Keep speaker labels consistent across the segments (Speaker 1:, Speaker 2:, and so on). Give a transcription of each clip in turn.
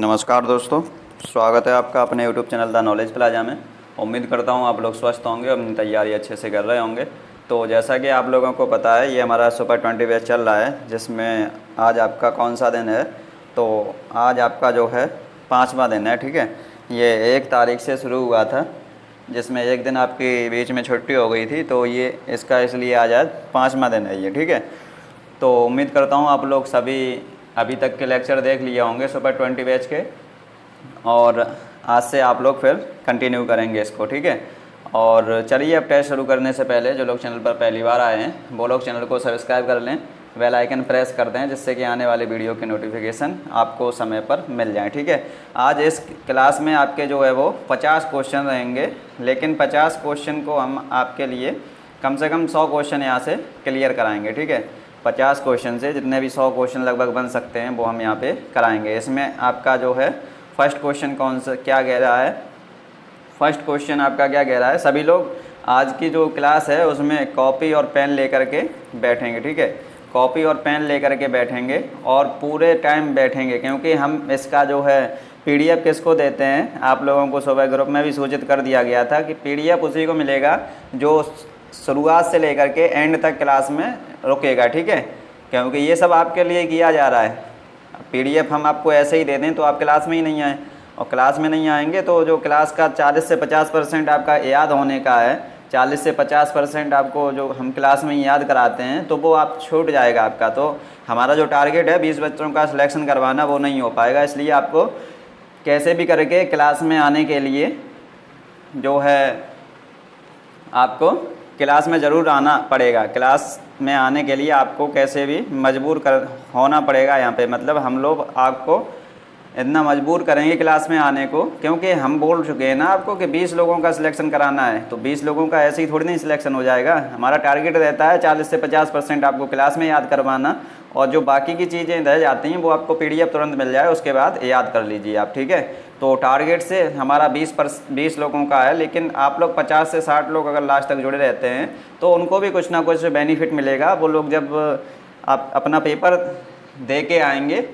Speaker 1: नमस्कार दोस्तों, स्वागत है आपका अपने YouTube channel the knowledge plaza में। उम्मीद करता हूँ आप लोग स्वस्थ होंगे और अपनी तैयारी अच्छे से कर रहे होंगे। तो जैसा कि आप लोगों को पता है, ये हमारा सुपर 20 बैच चल रहा है, जिसमें आज आपका कौन सा दिन है। तो आज आपका जो है 5वां दिन है। ठीक है, ये 1 तारीख से शुरू हुआ था, जिसमें एक दिन आपकी बीच में छुट्टी हो गई थी, तो ये इसका इसलिए आज 5वां दिन है ये। ठीक है, तो उम्मीद करता हूँ आप लोग सभी अभी तक के लेक्चर देख लिए होंगे सुपर 20 बैच के, और आज से आप लोग फिर कंटिन्यू करेंगे इसको। ठीक है, और चलिए अब टेस्ट शुरू करने से पहले जो लोग चैनल पर पहली बार आए हैं वो लोग चैनल को सब्सक्राइब कर लें, बेल आइकन प्रेस कर दें, जिससे कि आने वाली वीडियो की नोटिफिकेशन आपको समय पर मिल जाए। ठीक है, आज इस क्लास में आपके जो है वो 50 क्वेश्चन रहेंगे, लेकिन 50 क्वेश्चन को हम आपके लिए कम से कम 100 क्वेश्चन यहाँ से क्लियर कराएंगे। ठीक है, 50 क्वेश्चन से जितने भी 100 क्वेश्चन लगभग बन सकते हैं वो हम यहाँ पे कराएंगे। इसमें आपका जो है फर्स्ट क्वेश्चन कौन सा क्या कह रहा है, फर्स्ट क्वेश्चन आपका क्या कह रहा है, सभी लोग आज की जो क्लास है उसमें कॉपी और पेन लेकर के बैठेंगे। ठीक है, कॉपी और पेन लेकर के बैठेंगे और पूरे टाइम बैठेंगे, क्योंकि हम इसका जो है PDF किसको देते हैं, आप लोगों को सुबह ग्रुप में भी सूचित कर दिया गया था कि PDF उसी को मिलेगा जो शुरुआत से लेकर के एंड तक क्लास में रुकेगा। ठीक है, क्योंकि ये सब आपके लिए किया जा रहा है। PDF हम आपको ऐसे ही दे दें तो आप क्लास में ही नहीं आए, और क्लास में नहीं आएंगे तो जो क्लास का 40 से 50% आपका याद होने का है, 40 से 50% आपको जो हम क्लास में याद कराते हैं तो वो आप छूट जाएगा आपका। तो हमारा जो टारगेट है 20 बच्चों का सिलेक्शन करवाना, वो नहीं हो पाएगा। इसलिए आपको कैसे भी करके क्लास में आने के लिए जो है आपको क्लास में ज़रूर आना पड़ेगा। क्लास में आने के लिए आपको कैसे भी मजबूर कर होना पड़ेगा यहाँ पे, मतलब हम लोग आपको इतना मजबूर करेंगे क्लास में आने को, क्योंकि हम बोल चुके हैं ना आपको कि 20 लोगों का सिलेक्शन कराना है। तो 20 लोगों का ऐसे ही थोड़ी नहीं सिलेक्शन हो जाएगा। हमारा टारगेट रहता है 40 से 50% आपको क्लास में याद करवाना, और जो बाकी की चीज़ें रह जाती हैं वो आपको PDF तुरंत मिल जाए, उसके बाद याद कर लीजिए आप। ठीक है, तो टारगेट से हमारा 20 लोगों का है, लेकिन आप लोग 50 से 60 लोग अगर लास्ट तक जुड़े रहते हैं तो उनको भी कुछ ना कुछ बेनिफिट मिलेगा। वो लोग जब आप अपना पेपर दे के आएंगे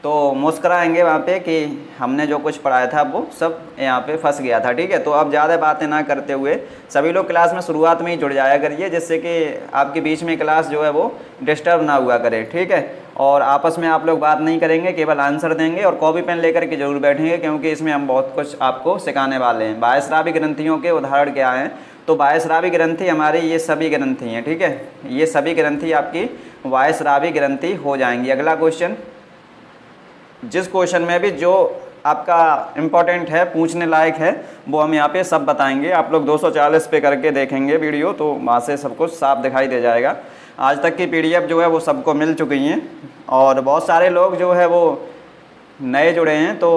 Speaker 1: तो मुस्कुराएंगे वहाँ पे कि हमने जो कुछ पढ़ाया था वो सब यहाँ पे फंस गया था। ठीक है, तो अब ज़्यादा बातें ना करते हुए सभी लोग क्लास में शुरुआत में ही जुड़ जाया करिए, जिससे कि आपके बीच में क्लास जो है वो डिस्टर्ब ना हुआ करे। ठीक है, और आपस में आप लोग बात नहीं करेंगे, केवल आंसर देंगे और कॉपी पेन लेकर के जरूर बैठेंगे, क्योंकि इसमें हम बहुत कुछ आपको सिखाने वाले हैं। बाह्यस्रावी ग्रंथियों के उदाहरण क्या हैं, तो बाह्यस्रावी ग्रंथि हमारी ये सभी ग्रंथि हैं। ठीक है, ये सभी ग्रंथि आपकी बाह्यस्रावी ग्रंथि हो जाएंगी। अगला क्वेश्चन, जिस क्वेश्चन में भी जो आपका इम्पोर्टेंट है, पूछने लायक है, वो हम यहाँ पे सब बताएंगे। आप लोग 240 पे करके देखेंगे वीडियो, तो वहाँ से सब कुछ साफ दिखाई दे जाएगा। आज तक की PDF जो है वो सबको मिल चुकी हैं, और बहुत सारे लोग जो है वो नए जुड़े हैं। तो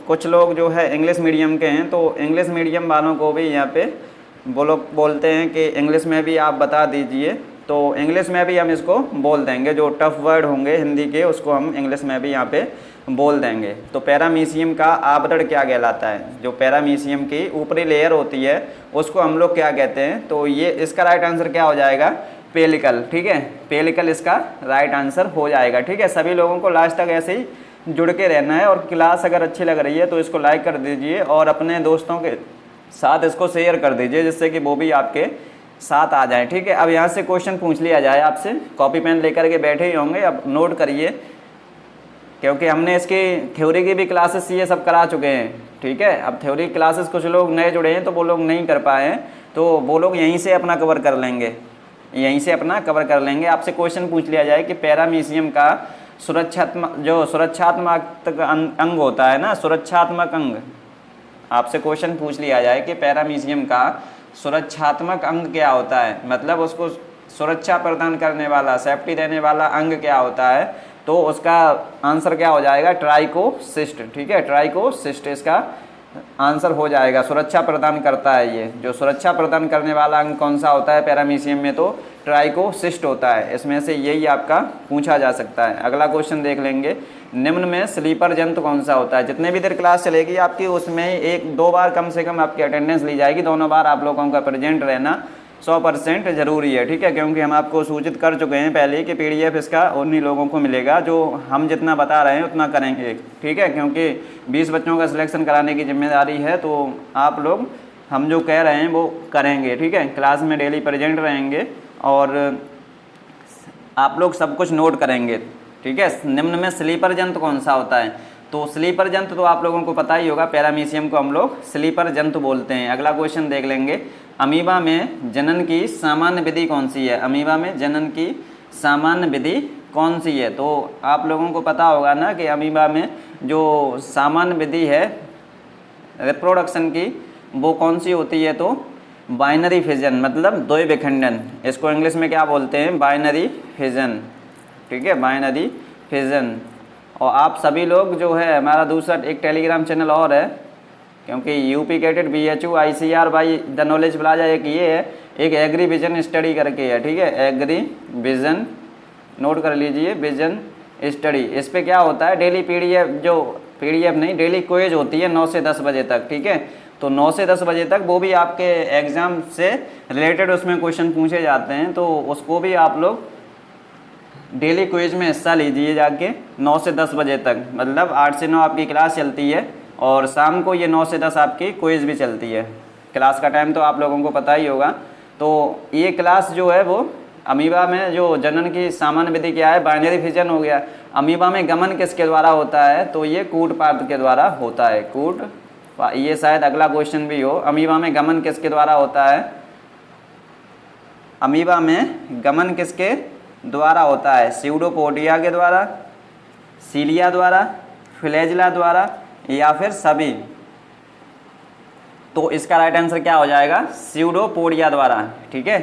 Speaker 1: कुछ लोग जो है इंग्लिश मीडियम के हैं, तो इंग्लिश मीडियम वालों को भी यहाँ पे वो लोग बोलते हैं कि इंग्लिश में भी आप बता दीजिए, तो इंग्लिश में भी हम इसको बोल देंगे। जो टफ वर्ड होंगे हिंदी के उसको हम इंग्लिश में भी यहाँ पे बोल देंगे। तो पैरामीशियम का आवरण क्या कहलाता है, जो पैरामीशियम की ऊपरी लेयर होती है उसको हम लोग क्या कहते हैं, तो ये इसका राइट आंसर क्या हो जाएगा, पेलिकल। ठीक है, पेलिकल इसका राइट आंसर हो जाएगा। ठीक है, सभी लोगों को लास्ट तक ऐसे ही जुड़ के रहना है, और क्लास अगर अच्छी लग रही है तो इसको लाइक कर दीजिए और अपने दोस्तों के साथ इसको शेयर कर दीजिए, जिससे कि वो भी आपके साथ आ जाए। ठीक है, अब यहाँ से क्वेश्चन पूछ लिया जाए आपसे, कॉपी पेन लेकर के बैठे ही होंगे, अब नोट करिए, क्योंकि हमने इसकी थ्योरी की भी क्लासेस ये सब करा चुके हैं। ठीक है, अब थ्योरी क्लासेस कुछ लोग नए जुड़े हैं तो वो लोग नहीं कर पाए हैं, तो वो लोग यहीं से अपना कवर कर लेंगे, यहीं से अपना कवर कर लेंगे। आपसे क्वेश्चन पूछ लिया जाए कि पैरामीशियम का सुरक्षात्मक अंग होता है ना, सुरक्षात्मक अंग, आपसे क्वेश्चन पूछ लिया जाए कि पैरामीशियम का सुरक्षात्मक अंग क्या होता है, मतलब उसको सुरक्षा प्रदान करने वाला, सेफ्टी देने वाला अंग क्या होता है, तो उसका आंसर क्या हो जाएगा, ट्राइकोसिस्ट। ठीक है, ट्राइकोसिस्ट इसका आंसर हो जाएगा। सुरक्षा प्रदान करता है ये, जो सुरक्षा प्रदान करने वाला अंग कौन सा होता है पैरामीशियम में, तो ट्राइकोसिस्ट होता है। इसमें से यही आपका पूछा जा सकता है। अगला क्वेश्चन देख लेंगे, निम्न में स्लीपर जंतु कौन सा होता है। जितने भी देर क्लास चलेगी आपकी उसमें 1-2 बार कम से कम आपकी अटेंडेंस ली जाएगी, दोनों बार आप लोगों का प्रेजेंट रहना 100% ज़रूरी है, ठीक है, क्योंकि हम आपको सूचित कर चुके हैं पहले ही कि PDF इसका उन्हीं लोगों को मिलेगा जो हम जितना बता रहे हैं उतना करेंगे, ठीक है, क्योंकि 20 बच्चों का सिलेक्शन कराने की जिम्मेदारी है, तो आप लोग हम जो कह रहे हैं वो करेंगे, ठीक है। क्लास में डेली प्रेजेंट रहेंगे और आप लोग सब कुछ नोट करेंगे, ठीक है। निम्न में स्लीपर जंतु कौन सा होता है? तो स्लीपर जंतु तो आप लोगों को पता ही होगा, पैरामीशियम को हम लोग स्लीपर जंतु बोलते हैं। अगला क्वेश्चन देख लेंगे, अमीबा में जनन की सामान्य विधि कौन सी है? अमीबा में जनन की सामान्य विधि कौन सी है? तो आप लोगों को पता होगा ना कि अमीबा में जो सामान्य विधि है रिप्रोडक्शन की वो कौन सी होती है? तो बाइनरी फिजन, मतलब द्वय विखंडन। इसको इंग्लिश में क्या बोलते हैं? बाइनरी फिजन, ठीक है, बाइनरी फिजन। और आप सभी लोग जो है, हमारा दूसरा एक टेलीग्राम चैनल और है, क्योंकि UP CATET BHU ICR by the knowledge plaza एक ये है, एक एग्री विजन स्टडी करके है, ठीक है, एग्री विजन, नोट कर लीजिए, विजन स्टडी। इस पे क्या होता है, डेली PDF नहीं, डेली क्विज होती है 9 से 10 बजे तक, ठीक है। तो 9 से 10 बजे तक वो भी आपके एग्ज़ाम से रिलेटेड उसमें क्वेश्चन पूछे जाते हैं, तो उसको भी आप लोग डेली क्विज में हिस्सा लीजिए जाके 9 से 10 बजे तक, मतलब 8 से 9 आपकी क्लास चलती है और शाम को ये 9 से 10 आपकी क्विज भी चलती है। क्लास का टाइम तो आप लोगों को पता ही होगा। तो ये क्लास जो है वो अमीबा में जो जनन की सामान्य विधि क्या है? बाइनरी फिजन हो गया। अमीबा में गमन किसके द्वारा होता है? तो ये कूटपाद के द्वारा होता है, ये शायद अगला क्वेश्चन भी हो। अमीबा में गमन किसके द्वारा होता है? अमीबा में गमन किसके द्वारा होता है? स्यूडोपोडिया के द्वारा, सीलिया द्वारा, फ्लैजिला द्वारा या फिर सभी? तो इसका राइट आंसर क्या हो जाएगा? स्यूडोपोडिया द्वारा, ठीक है।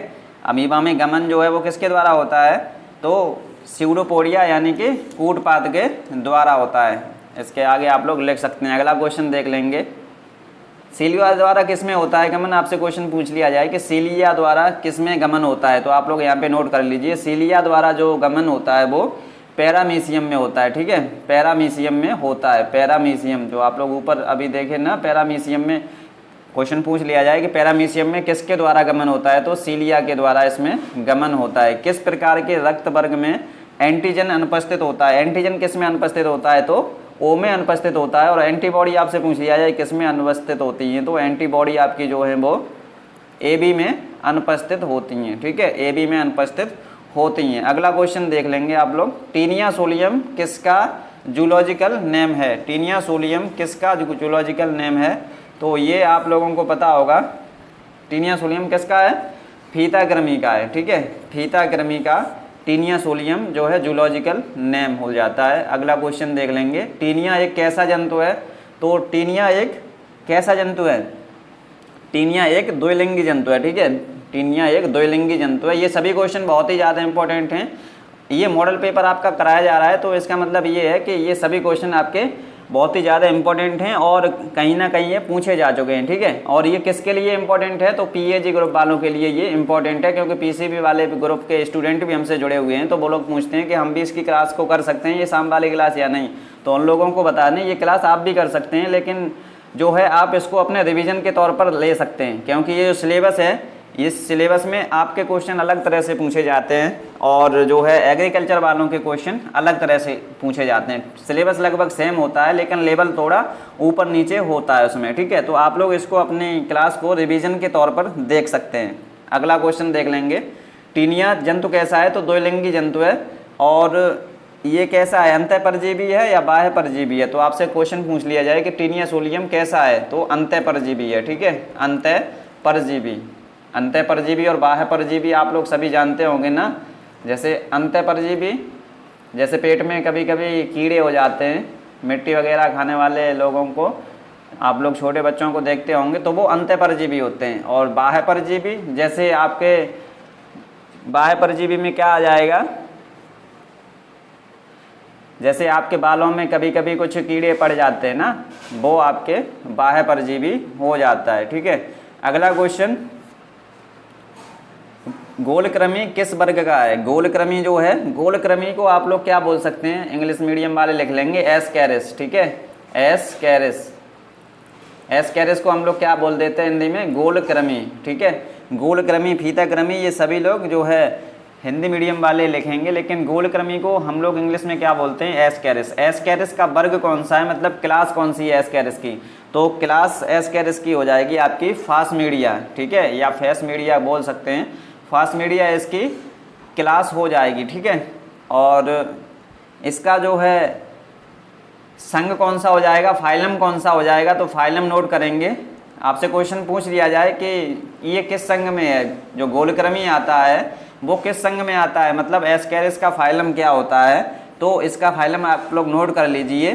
Speaker 1: अमीबा में गमन जो है वो किसके द्वारा होता है? तो स्यूडोपोडिया यानी कि कूटपाद के द्वारा होता है। इसके आगे आप लोग लिख सकते हैं। अगला क्वेश्चन देख लेंगे, सीलिया द्वारा किसमें होता है गमन? आपसे क्वेश्चन पूछ लिया जाए कि सीलिया द्वारा किसमें गमन होता है, तो आप लोग यहाँ पे नोट कर लीजिए। सीलिया द्वारा जो गमन होता है वो पैरामीशियम में होता है, ठीक है, पैरामीशियम में होता है। पैरामीशियम जो आप लोग ऊपर अभी देखें ना, पैरामीशियम में क्वेश्चन पूछ लिया जाए कि पैरामीशियम में किसके द्वारा गमन होता है, तो सीलिया के द्वारा इसमें गमन होता है। किस प्रकार के रक्त वर्ग में एंटीजन अनुपस्थित होता है? एंटीजन किस में अनुपस्थित होता है? तो ओ में अनुपस्थित होता है। और एंटीबॉडी आपसे पूछ लिया जाए किस में अनुपस्थित होती हैं, तो एंटीबॉडी आपकी जो है वो AB में अनुपस्थित होती हैं, ठीक है, AB में अनुपस्थित होती हैं। अगला क्वेश्चन देख लेंगे आप लोग, टीनिया सोलियम किसका जूलॉजिकल नेम है? टीनिया सोलियम किसका जूलॉजिकल नेम है? तो ये आप लोगों को पता होगा, टीनिया सोलियम किसका है? फीता कृमि का है, ठीक है, फीता कृमि का टीनिया सोलियम जो है जूलॉजिकल नेम हो जाता है। अगला क्वेश्चन देख लेंगे, टीनिया एक कैसा जंतु है? तो टीनिया एक कैसा जंतु है? टीनिया एक द्विलिंगी जंतु है, ठीक है, टीनिया एक द्विलिंगी जंतु है। ये सभी क्वेश्चन बहुत ही ज़्यादा इंपॉर्टेंट हैं। ये मॉडल पेपर आपका कराया जा रहा है, तो इसका मतलब ये है कि ये सभी क्वेश्चन आपके बहुत ही ज़्यादा इंपॉर्टेंट हैं और कहीं ना कहीं ये पूछे जा चुके हैं, ठीक है। और ये किसके लिए इंपॉर्टेंट है? तो PAG ग्रुप वालों के लिए ये इंपॉर्टेंट है, क्योंकि PCB वाले ग्रुप के स्टूडेंट भी हमसे जुड़े हुए हैं, तो वो लोग पूछते हैं कि हम भी इसकी क्लास को कर सकते हैं, ये शाम वाली क्लास या नहीं। तो उन लोगों को बता दें ये क्लास आप भी कर सकते हैं, लेकिन जो है आप इसको अपने रिविज़न के तौर पर ले सकते हैं, क्योंकि ये जो सिलेबस है, इस सिलेबस में आपके क्वेश्चन अलग तरह से पूछे जाते हैं और जो है एग्रीकल्चर वालों के क्वेश्चन अलग तरह से पूछे जाते हैं। सिलेबस लगभग सेम होता है, लेकिन लेवल थोड़ा ऊपर नीचे होता है उसमें, ठीक है। तो आप लोग इसको अपनी क्लास को रिवीजन के तौर पर देख सकते हैं। अगला क्वेश्चन देख लेंगे, टीनिया जंतु कैसा है? तो द्विलिंगी जंतु है। और ये कैसा है? अंतः परजीवी है या बाह्य परजीवी है? तो आपसे क्वेश्चन पूछ लिया जाए कि टीनिया सोलियम कैसा है, तो अंतः परजीवी है, ठीक है, अंतः परजीवी। अंतः परजीवी और बाह्य परजीवी आप लोग सभी जानते होंगे ना। जैसे अंतः परजीवी, जैसे पेट में कभी कभी कीड़े हो जाते हैं, मिट्टी वगैरह खाने वाले लोगों को, आप लोग छोटे बच्चों को देखते होंगे, तो वो अंतः परजीवी होते हैं। और बाह्य परजीवी, जैसे आपके बाह्य परजीवी में क्या आ जाएगा? जैसे आपके बालों में कभी कभी कुछ कीड़े पड़ जाते हैं ना, वो आपके बाह्य परजीवी हो जाता है, ठीक है। अगला क्वेश्चन, गोलकृमि किस वर्ग का है? गोलकृमि जो है, गोलकृमि को आप लोग क्या बोल सकते हैं? इंग्लिश मीडियम वाले लिख लेंगे एस्कैरिस, ठीक है, एस्कैरिस। एस्केरिस को हम लोग क्या बोल देते हैं हिंदी में, गोल कृमि, ठीक है। गोल कृमि, फीता कृमि, ये सभी लोग जो है हिंदी मीडियम वाले लिखेंगे, लेकिन गोल कृमि को हम लोग इंग्लिश में क्या बोलते हैं, एस्केरिस। एस्केरिस का वर्ग कौन सा है, मतलब क्लास कौन सी है एस्केरिस की, तो क्लास एस्केरिस की हो जाएगी आपकी फास्मीडिया, ठीक है, या फेसमीडिया बोल सकते हैं। फास्मीडिया इसकी क्लास हो जाएगी, ठीक है। और इसका जो है संघ कौन सा हो जाएगा, फाइलम कौन सा हो जाएगा, तो फाइलम नोट करेंगे। आपसे क्वेश्चन पूछ लिया जाए कि ये किस संघ में है, जो गोलकृमि आता है वो किस संघ में आता है, मतलब एस्केरिस का फाइलम क्या होता है, तो इसका फाइलम आप लोग नोट कर लीजिए,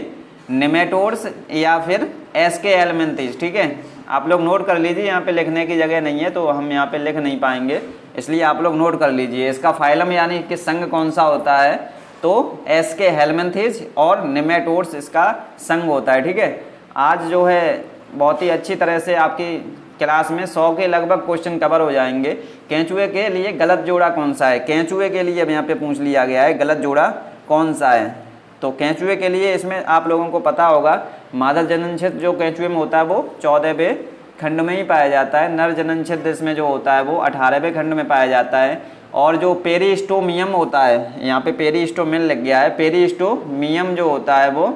Speaker 1: नेमेटोड्स या फिर एस्के एलमेंथिस, ठीक है। आप लोग नोट कर लीजिए, यहाँ पे लिखने की जगह नहीं है तो हम यहाँ पे लिख नहीं पाएंगे, इसलिए आप लोग नोट कर लीजिए। इसका फाइलम यानी कि संघ कौन सा होता है, तो एस्के हेलमेंथिस और नेमेटोड्स इसका संघ होता है, ठीक है। आज जो है बहुत ही अच्छी तरह से आपकी क्लास में 100 के लगभग क्वेश्चन कवर हो जाएंगे। केंचुए के लिए गलत जोड़ा कौन सा है, केंचुए के लिए अब यहाँ पे पूछ लिया गया है गलत जोड़ा कौन सा है, तो केंचुए के लिए इसमें आप लोगों को पता होगा मादा जनन क्षेत्र जो केंचुए में होता है वो 14वें खंड में ही पाया जाता है, नर जनन क्षेत्र इसमें जो होता है वो 18वें खंड में पाया जाता है, और जो पेरिस्टोमियम होता है, यहाँ पे पेरिस्टोमियम लग गया है, पेरिस्टोमियम जो होता है वो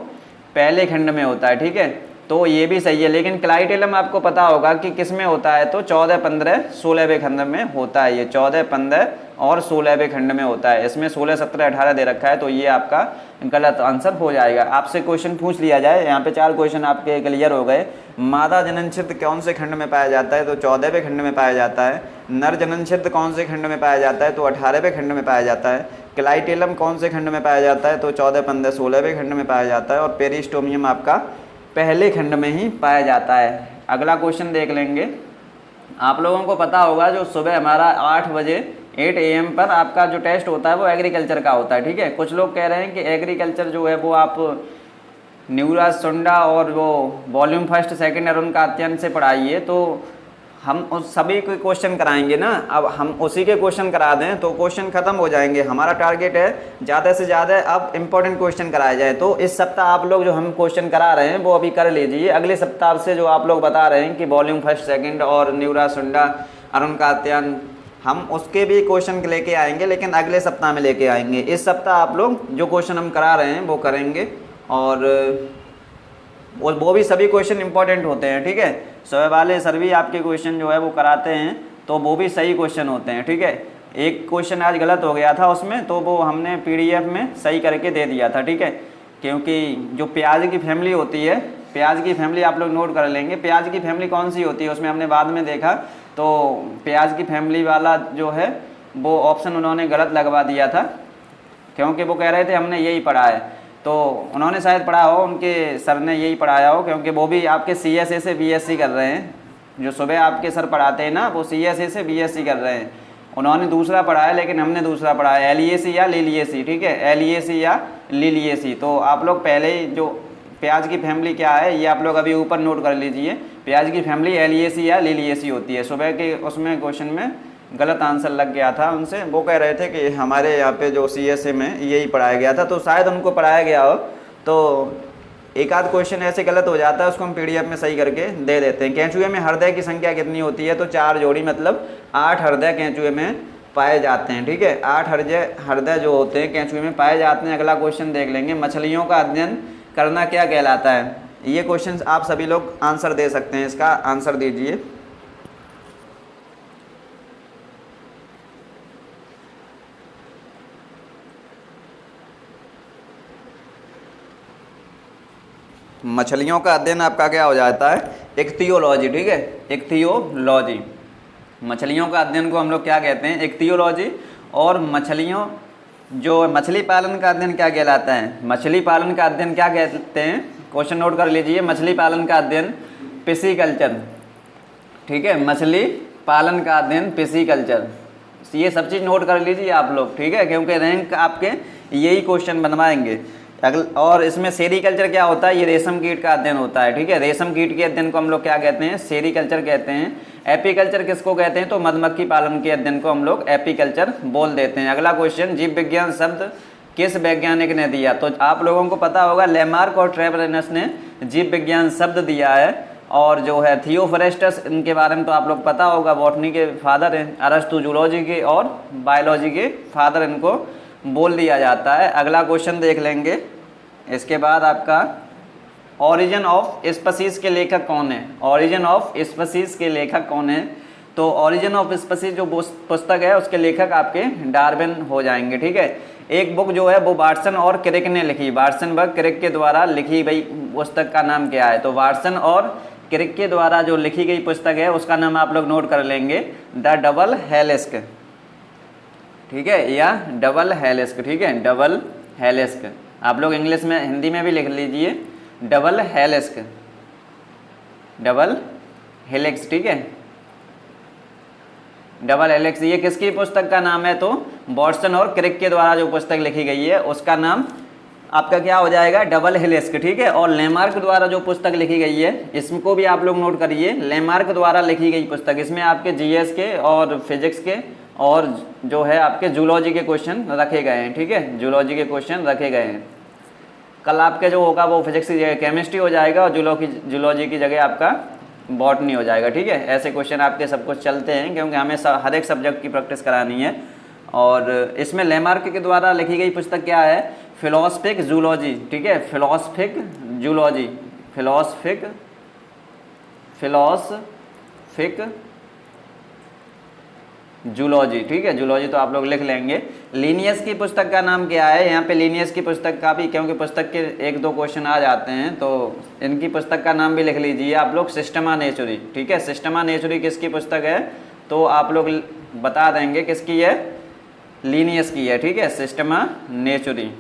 Speaker 1: पहले खंड में होता है, ठीक है, तो ये भी सही है। लेकिन क्लाइटेलम आपको पता होगा कि किस में होता है, तो 14, 15, 16वें खंड में होता है, ये 14, 15 और 16वें खंड में होता है। इसमें 16, 17, 18 दे रखा है, तो ये आपका गलत आंसर हो जाएगा। आपसे क्वेश्चन पूछ लिया जाए, यहाँ पे 4 क्वेश्चन आपके क्लियर हो गए। मादा जनन क्षेत्र कौन से खंड में पाया जाता है, तो 14वें खंड में पाया जाता है। नर जनन क्षेत्र कौन से खंड में पाया जाता है, तो 18वें खंड में पाया जाता है। क्लाइटेलम कौन से खंड में पाया जाता है, तो 14, 15, 16वें खंड में पाया जाता है, और पेरिस्टोमियम आपका पहले खंड में ही पाया जाता है। अगला क्वेश्चन देख लेंगे। आप लोगों को पता होगा जो सुबह हमारा 8 बजे 8 AM पर आपका जो टेस्ट होता है वो एग्रीकल्चर का होता है, ठीक है। कुछ लोग कह रहे हैं कि एग्रीकल्चर जो है वो आप न्यूराज सुंडा और वो volume first second Arun Katyayan से पढ़ाइए, तो हम उस सभी के क्वेश्चन कराएंगे ना। अब हम उसी के क्वेश्चन करा दें तो क्वेश्चन खत्म हो जाएंगे। हमारा टारगेट है ज़्यादा से ज़्यादा अब इम्पोर्टेंट क्वेश्चन कराए जाए। तो इस सप्ताह आप लोग जो हम क्वेश्चन करा रहे हैं वो अभी कर लीजिए। अगले सप्ताह से जो आप लोग बता रहे हैं कि वॉल्यूम फर्स्ट सेकंड और न्यूराज सुंडा अरुण कात्यायन, हम उसके भी क्वेश्चन लेके आएंगे, लेकिन अगले सप्ताह में लेके आएंगे। इस सप्ताह आप लोग जो क्वेश्चन हम करा रहे हैं वो करेंगे, और वो भी सभी क्वेश्चन इंपॉर्टेंट होते हैं, ठीक है। सुबह वाले सर भी आपके क्वेश्चन जो है वो कराते हैं, तो वो भी सही क्वेश्चन होते हैं, ठीक है। एक क्वेश्चन आज गलत हो गया था उसमें, तो वो हमने PDF में सही करके दे दिया था, ठीक है। क्योंकि जो प्याज की फैमिली होती है, प्याज की फैमिली आप लोग नोट कर लेंगे। प्याज की फैमिली कौन सी होती है उसमें हमने बाद में देखा, तो प्याज की फैमिली वाला जो है वो ऑप्शन उन्होंने गलत लगवा दिया था, क्योंकि वो कह रहे थे हमने यही पढ़ा है, तो उन्होंने शायद पढ़ा हो, उनके सर ने यही पढ़ाया हो, क्योंकि वो भी आपके CSA से BSc कर रहे हैं। जो सुबह आपके सर पढ़ाते हैं ना वो CSA से BSc कर रहे हैं। उन्होंने दूसरा पढ़ा है लेकिन हमने दूसरा पढ़ा है, LEAC या LEAC, ठीक है, LEAC या LEAC। तो आप लोग पहले ही जो प्याज की फैमिली क्या है ये आप लोग अभी ऊपर नोट कर लीजिए। प्याज की फैमिली LEAC या LEAC होती है। सुबह के उसमें क्वेश्चन में गलत आंसर लग गया था उनसे, वो कह रहे थे कि हमारे यहाँ पे जो CSA में यही पढ़ाया गया था, तो शायद उनको पढ़ाया गया हो, तो एक आध क्वेश्चन ऐसे गलत हो जाता है, उसको हम PDF में सही करके दे देते हैं। केंचुए में हृदय की संख्या कितनी होती है, तो 4 जोड़ी, मतलब 8 हृदय केंचुए में पाए जाते हैं, ठीक है। 8 हृदय जो होते हैं केंचुए में पाए जाते हैं। अगला क्वेश्चन देख लेंगे, मछलियों का अध्ययन करना क्या कहलाता है। ये क्वेश्चन आप सभी लोग आंसर दे सकते हैं, इसका आंसर दीजिए। मछलियों का अध्ययन आपका क्या हो जाता है, इक्थियोलॉजी, ठीक है, इक्थियोलॉजी। मछलियों का अध्ययन को हम लोग क्या कहते हैं, इक्थियोलॉजी। और मछलियों जो मछली पालन का अध्ययन क्या कहलाता है, मछली पालन का अध्ययन क्या कहते हैं, क्वेश्चन नोट कर लीजिए। मछली पालन का अध्ययन पिसीकल्चर, ठीक है, मछली पालन का अध्ययन पिसीकल्चर। ये सब चीज़ नोट कर लीजिए आप लोग, ठीक है, क्योंकि रैंक आपके यही क्वेश्चन बनवाएंगे। और इसमें सेरीकल्चर क्या होता है, ये रेशम कीट का अध्ययन होता है, ठीक है। रेशम कीट के अध्ययन को हम लोग क्या कहते हैं, सेरीकल्चर कहते हैं। एपीकल्चर किसको कहते हैं, तो मधुमक्खी पालन के अध्ययन को हम लोग एपीकल्चर बोल देते हैं। अगला क्वेश्चन, जीव विज्ञान शब्द किस वैज्ञानिक ने दिया, तो आप लोगों को पता होगा लेमार्क और ट्रेवरेनस ने जीव विज्ञान शब्द दिया है। और जो है थियोफ्रेस्टस, इनके बारे में तो आप लोग पता होगा, बॉटनी के फादर हैं। अरस्तु जूलॉजी के और बायोलॉजी के फादर इनको बोल दिया जाता है। अगला क्वेश्चन देख लेंगे। इसके बाद आपका ओरिजिन ऑफ स्पीसीज के लेखक कौन है? ओरिजिन ऑफ स्पीसीज के लेखक कौन है? तो ओरिजिन ऑफ स्पीसीज जो पुस्तक है उसके लेखक आपके डार्विन हो जाएंगे। ठीक है, एक बुक जो है वो वाटसन और क्रिक ने लिखी, वाटसन व क्रिक के द्वारा लिखी गई पुस्तक का नाम क्या है? तो वाटसन और क्रिक के द्वारा जो लिखी गई पुस्तक है उसका नाम आप लोग नोट कर लेंगे, द डबल हेलिस्क। ठीक है, या डबल हेलिस्क। ठीक है, डबल हेलिस्क। आप लोग इंग्लिश में, हिंदी में भी लिख लीजिए, डबल हेलिस्क, डबल हेलिक्स। ठीक है, डबल हेलिक्स। ये किसकी पुस्तक का नाम है? तो वाटसन और क्रिक के द्वारा जो पुस्तक लिखी गई है उसका नाम आपका क्या हो जाएगा? डबल हेलिस्क। ठीक है, और लेमार्क द्वारा जो पुस्तक लिखी गई है इसको भी आप लोग नोट करिए, लेमार्क द्वारा लिखी गई पुस्तक। इसमें आपके जीएस के और फिजिक्स के और जो है आपके जूलॉजी के क्वेश्चन रखे गए हैं। ठीक है, जूलॉजी के क्वेश्चन रखे गए हैं। कल आपके जो होगा वो फिजिक्स की जगह केमिस्ट्री हो जाएगा और जूलॉजी की जगह आपका बॉटनी हो जाएगा। ठीक है, ऐसे क्वेश्चन आपके सब कुछ चलते हैं क्योंकि हमें हर एक सब्जेक्ट की प्रैक्टिस करानी है। और इसमें लेमार्क के द्वारा लिखी गई पुस्तक क्या है? Philosophic zoology. ठीक है, फिलोसफिक जूलॉजी, फिलोसफिक जूलॉजी। ठीक है, जूलॉजी तो आप लोग लिख लेंगे। लीनियस की पुस्तक का नाम क्या है? यहाँ पे लीनियस की पुस्तक का भी, क्योंकि पुस्तक के एक दो क्वेश्चन आ जाते हैं तो इनकी पुस्तक का नाम भी लिख लीजिए आप लोग, सिस्टमा नेचुरी। ठीक है, सिस्टमा नेचुरी किसकी पुस्तक है? तो आप लोग बता देंगे किसकी है? लीनियस की है। ठीक है, सिस्टमा नेचुरी।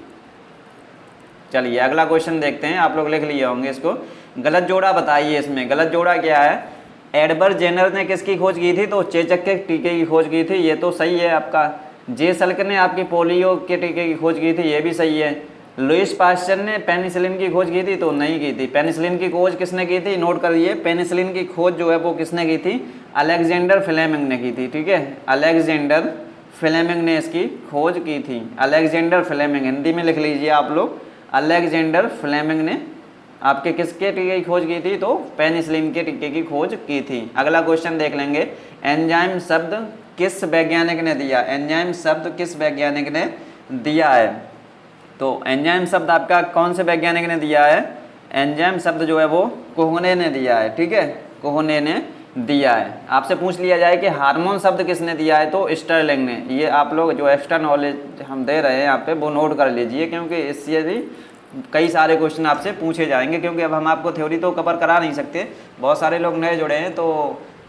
Speaker 1: चलिए अगला क्वेश्चन देखते हैं, आप लोग लिख लिए होंगे इसको। गलत जोड़ा बताइए। इसमें गलत जोड़ा क्या है? एडवर्ड जेनर ने किसकी खोज की थी? तो चेचक के टीके की खोज की थी, ये तो सही है आपका। जे सल्क ने आपकी पोलियो के टीके की खोज की थी, ये भी सही है। लुइस पास्चर ने पेनिसिलिन की खोज की थी, तो नहीं की थी। पेनिसिलिन की खोज किसने की थी? नोट करिए, पेनिसिलिन की खोज जो है वो किसने की थी? अलेक्जेंडर फ्लेमिंग ने की थी। ठीक है, अलेक्जेंडर फ्लेमिंग ने इसकी खोज की थी। अलेक्जेंडर फ्लेमिंग, हिंदी में लिख लीजिए आप लोग, अलेक्जेंडर फ्लेमिंग ने आपके किसके टीके की खोज की थी? तो पेनिसिलिन के टीके की खोज की थी। अगला क्वेश्चन देख लेंगे। एंजाइम शब्द किस वैज्ञानिक ने दिया? एंजाइम शब्द किस वैज्ञानिक ने दिया है? तो एंजाइम शब्द आपका कौन से वैज्ञानिक ने दिया है? एंजाइम शब्द जो है वो कोहने ने दिया है। ठीक है, कोहने ने दिया है। आपसे पूछ लिया जाए कि हार्मोन शब्द किसने दिया है? तो स्टर्लिंग ने। ये आप लोग जो एक्स्ट्रा नॉलेज हम दे रहे हैं यहाँ पे वो नोट कर लीजिए, क्योंकि इससे भी कई सारे क्वेश्चन आपसे पूछे जाएंगे। क्योंकि अब हम आपको थ्योरी तो कवर करा नहीं सकते, बहुत सारे लोग नए जुड़े हैं तो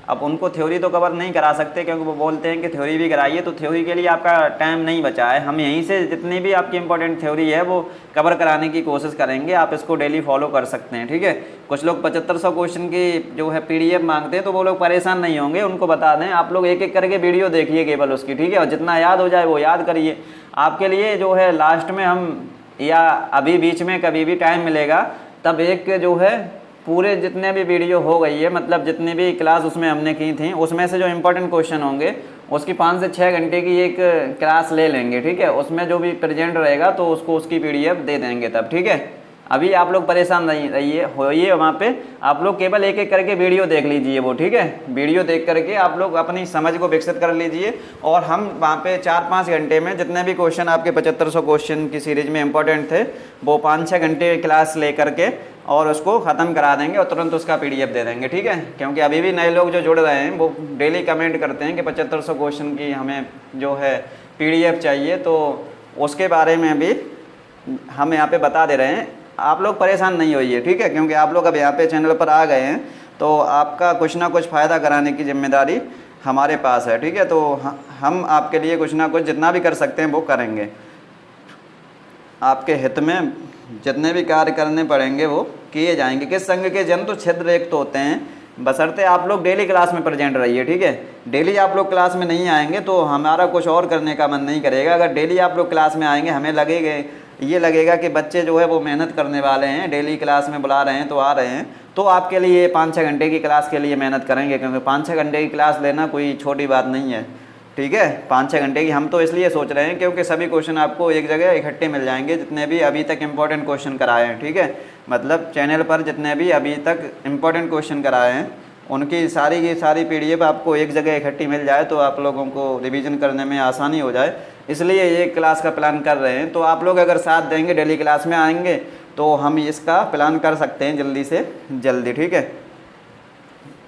Speaker 1: अब उनको थ्योरी तो कवर नहीं करा सकते, क्योंकि वो बोलते हैं कि थ्योरी भी कराइए, तो थ्योरी के लिए आपका टाइम नहीं बचा है। हम यहीं से जितनी भी आपकी इंपॉर्टेंट थ्योरी है वो कवर कराने की कोशिश करेंगे, आप इसको डेली फॉलो कर सकते हैं। ठीक है, कुछ लोग 7500 क्वेश्चन की जो है PDF मांगते हैं, तो वो लोग परेशान नहीं होंगे, उनको बता दें आप लोग एक एक करके वीडियो देखिए केवल उसकी। ठीक है, और जितना याद हो जाए वो याद करिए। आपके लिए जो है लास्ट में हम, या अभी बीच में कभी भी टाइम मिलेगा तब एक जो है पूरे जितने भी वीडियो हो गई है, मतलब जितनी भी क्लास उसमें हमने की थी, उसमें से जो इम्पोर्टेंट क्वेश्चन होंगे उसकी 5 से 6 घंटे की एक क्लास ले लेंगे। ठीक है, उसमें जो भी प्रेजेंट रहेगा तो उसको उसकी PDF दे देंगे तब। ठीक है, अभी आप लोग परेशान नहीं रहिए, होइए वहाँ पे, आप लोग केवल एक एक करके वीडियो देख लीजिए वो। ठीक है, वीडियो देख करके आप लोग अपनी समझ को विकसित कर लीजिए, और हम वहाँ पे 4-5 घंटे में जितने भी क्वेश्चन आपके 7500 क्वेश्चन की सीरीज में इंपॉर्टेंट थे वो 5-6 घंटे क्लास ले करके और उसको ख़त्म करा देंगे और तुरंत उसका PDF दे देंगे। ठीक है, क्योंकि अभी भी नए लोग जो जुड़ रहे हैं वो डेली कमेंट करते हैं कि 7500 क्वेश्चन की हमें जो है PDF चाहिए, तो उसके बारे में भी हम यहाँ पे बता दे रहे हैं। आप लोग परेशान नहीं होइए। ठीक है, क्योंकि आप लोग अब यहाँ पे चैनल पर आ गए हैं तो आपका कुछ ना कुछ फ़ायदा कराने की जिम्मेदारी हमारे पास है। ठीक है, तो हम आपके लिए कुछ ना कुछ जितना भी कर सकते हैं वो करेंगे। आपके हित में जितने भी कार्य करने पड़ेंगे वो किए जाएंगे। किस संघ के जंतु छिद्र एक तो होते हैं, बशर्ते आप लोग डेली क्लास में प्रेजेंट रहिए। ठीक है, डेली आप लोग क्लास में नहीं आएंगे तो हमारा कुछ और करने का मन नहीं करेगा। अगर डेली आप लोग क्लास में आएंगे, हमें लगेगा कि बच्चे जो है वो मेहनत करने वाले हैं, डेली क्लास में बुला रहे हैं तो आ रहे हैं, तो आपके लिए 5-6 घंटे की क्लास के लिए मेहनत करेंगे, क्योंकि 5-6 घंटे की क्लास लेना कोई छोटी बात नहीं है। ठीक है, 5-6 घंटे की। हम तो इसलिए सोच रहे हैं क्योंकि सभी क्वेश्चन आपको एक जगह इकट्ठे मिल जाएंगे, जितने भी अभी तक इम्पोर्टेंट क्वेश्चन कराए हैं। ठीक है, मतलब चैनल पर जितने भी अभी तक इम्पोर्टेंट क्वेश्चन कराए हैं उनकी सारी की सारी PDF आपको एक जगह इकट्ठी मिल जाए तो आप लोगों को रिवीजन करने में आसानी हो जाए, इसलिए ये क्लास का प्लान कर रहे हैं। तो आप लोग अगर साथ देंगे, डेली क्लास में आएंगे, तो हम इसका प्लान कर सकते हैं जल्दी से जल्दी। ठीक है,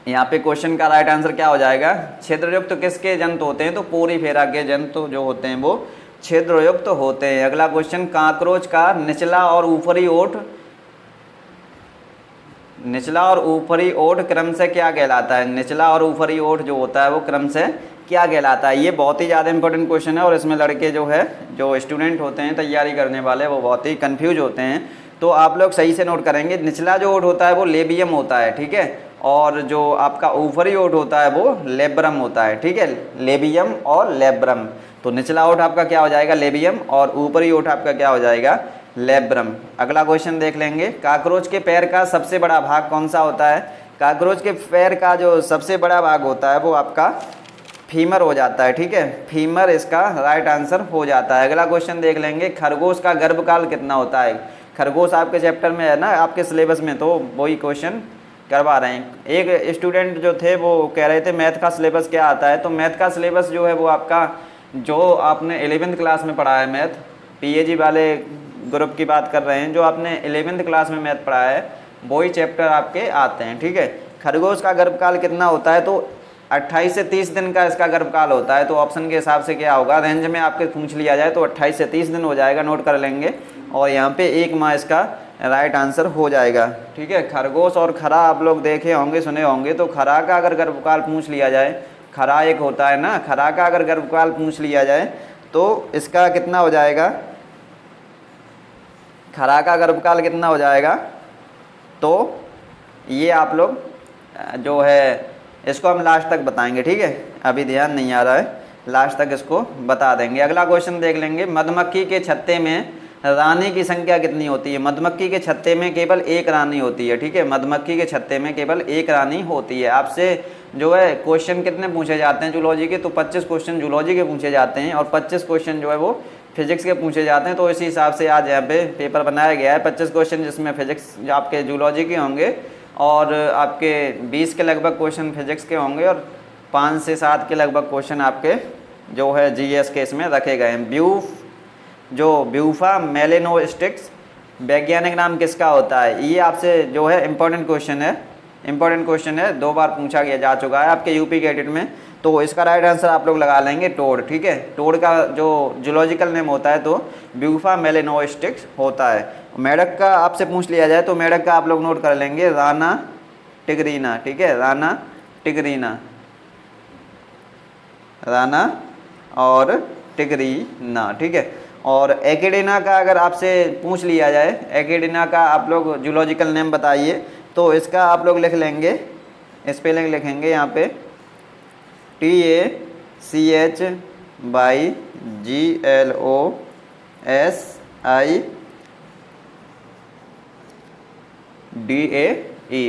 Speaker 1: यहाँ पे क्वेश्चन का राइट आंसर क्या हो जाएगा, छिद्रयुक्त किसके जंतु होते हैं, तो पोरीफेरा के जंतु जो होते हैं वो छिद्रयुक्त होते हैं। अगला क्वेश्चन, काकरोच का निचला और ऊपरी ओठ क्रम से क्या कहलाता है। निचला और ऊपरी ओठ जो होता है वो क्रम से क्या कहलाता है। ये बहुत ही ज़्यादा इंपॉर्टेंट क्वेश्चन है और इसमें लड़के जो स्टूडेंट होते हैं तैयारी करने वाले, वो बहुत ही कन्फ्यूज होते हैं। तो आप लोग सही से नोट करेंगे, निचला जो ओठ होता है वो लेबियम होता है। ठीक है, और जो आपका ऊपरी ओठ होता है वो लेब्रम होता है। ठीक है, लेबियम और लेब्रम। तो निचला ओठ आपका क्या हो जाएगा, लेबियम, और ऊपरी ओठ आपका क्या हो जाएगा, लेब्रम। अगला क्वेश्चन देख लेंगे, काकरोच के पैर का सबसे बड़ा भाग कौन सा होता है। काकरोच के पैर का जो सबसे बड़ा भाग होता है वो आपका फीमर हो जाता है। ठीक है, फीमर इसका राइट आंसर हो जाता है। अगला क्वेश्चन देख लेंगे, खरगोश का गर्भकाल कितना होता है। खरगोश आपके चैप्टर में है ना, आपके सिलेबस में, तो वही क्वेश्चन करवा रहे हैं। एक स्टूडेंट जो थे वो कह रहे थे मैथ का सिलेबस क्या आता है, तो मैथ का सिलेबस जो है वो आपका जो आपने 11th क्लास में पढ़ा है मैथ, PAG वाले ग्रुप की बात कर रहे हैं, जो आपने 11th क्लास में मैथ पढ़ा है वही चैप्टर आपके आते हैं। ठीक है, खरगोश का गर्भकाल कितना होता है, तो 28 से 30 दिन का इसका गर्भकाल होता है। तो ऑप्शन के हिसाब से क्या होगा, रेंज में आपके पूछ लिया जाए तो 28 से 30 दिन हो जाएगा, नोट कर लेंगे। और यहाँ पे 1 माह इसका राइट आंसर हो जाएगा। ठीक है, खरगोश और खरा आप लोग देखे होंगे, सुने होंगे। तो खरा का अगर गर्भकाल पूछ लिया जाए, खरा एक होता है ना, खरा का अगर गर्भकाल पूछ लिया जाए तो इसका कितना हो जाएगा, खरा का गर्भकाल कितना हो जाएगा, तो ये आप लोग जो है इसको हम लास्ट तक बताएंगे। ठीक है, अभी ध्यान नहीं आ रहा है, लास्ट तक इसको बता देंगे। अगला क्वेश्चन देख लेंगे, मधुमक्खी के छत्ते में रानी की संख्या कितनी होती है। मधुमक्खी के छत्ते में केवल एक रानी होती है। ठीक है, मधुमक्खी के छत्ते में केवल एक रानी होती है। आपसे जो है क्वेश्चन कितने पूछे जाते हैं जूलॉजी के, तो 25 क्वेश्चन जूलॉजी के पूछे जाते हैं और 25 क्वेश्चन जो है वो फिजिक्स के पूछे जाते हैं। तो इसी हिसाब से आज यहाँ पे पेपर बनाया गया है, 25 क्वेश्चन जिसमें फिजिक्स आपके जूलॉजी के होंगे और आपके 20 के लगभग क्वेश्चन फिजिक्स के होंगे और 5 से 7 के लगभग क्वेश्चन आपके जो है GS के इसमें रखे गए हैं। ब्यूफा मेलेनोस्टिक्स वैज्ञानिक नाम किसका होता है। ये आपसे जो है इम्पोर्टेंट क्वेश्चन है, 2 बार पूछा गया जा चुका है आपके यूपी कैडेट में। तो इसका राइट आंसर आप लोग लगा लेंगे टोड। ठीक है, टोड का जो जूलॉजिकल नेम होता है तो ब्यूफा मेलेनोस्टिक्स होता है। मेढक का आपसे पूछ लिया जाए तो मेढक का आप लोग नोट कर लेंगे, राना टिगरीना। ठीक है, राना टिगरीना, राना और टिगरीना। ठीक है, और एकेडिना का अगर आपसे पूछ लिया जाए, एकेडिना का आप लोग जूलॉजिकल नेम बताइए, तो इसका आप लोग लिख लेंगे, स्पेलिंग लिखेंगे यहाँ पे TACHYGLOSIDAE।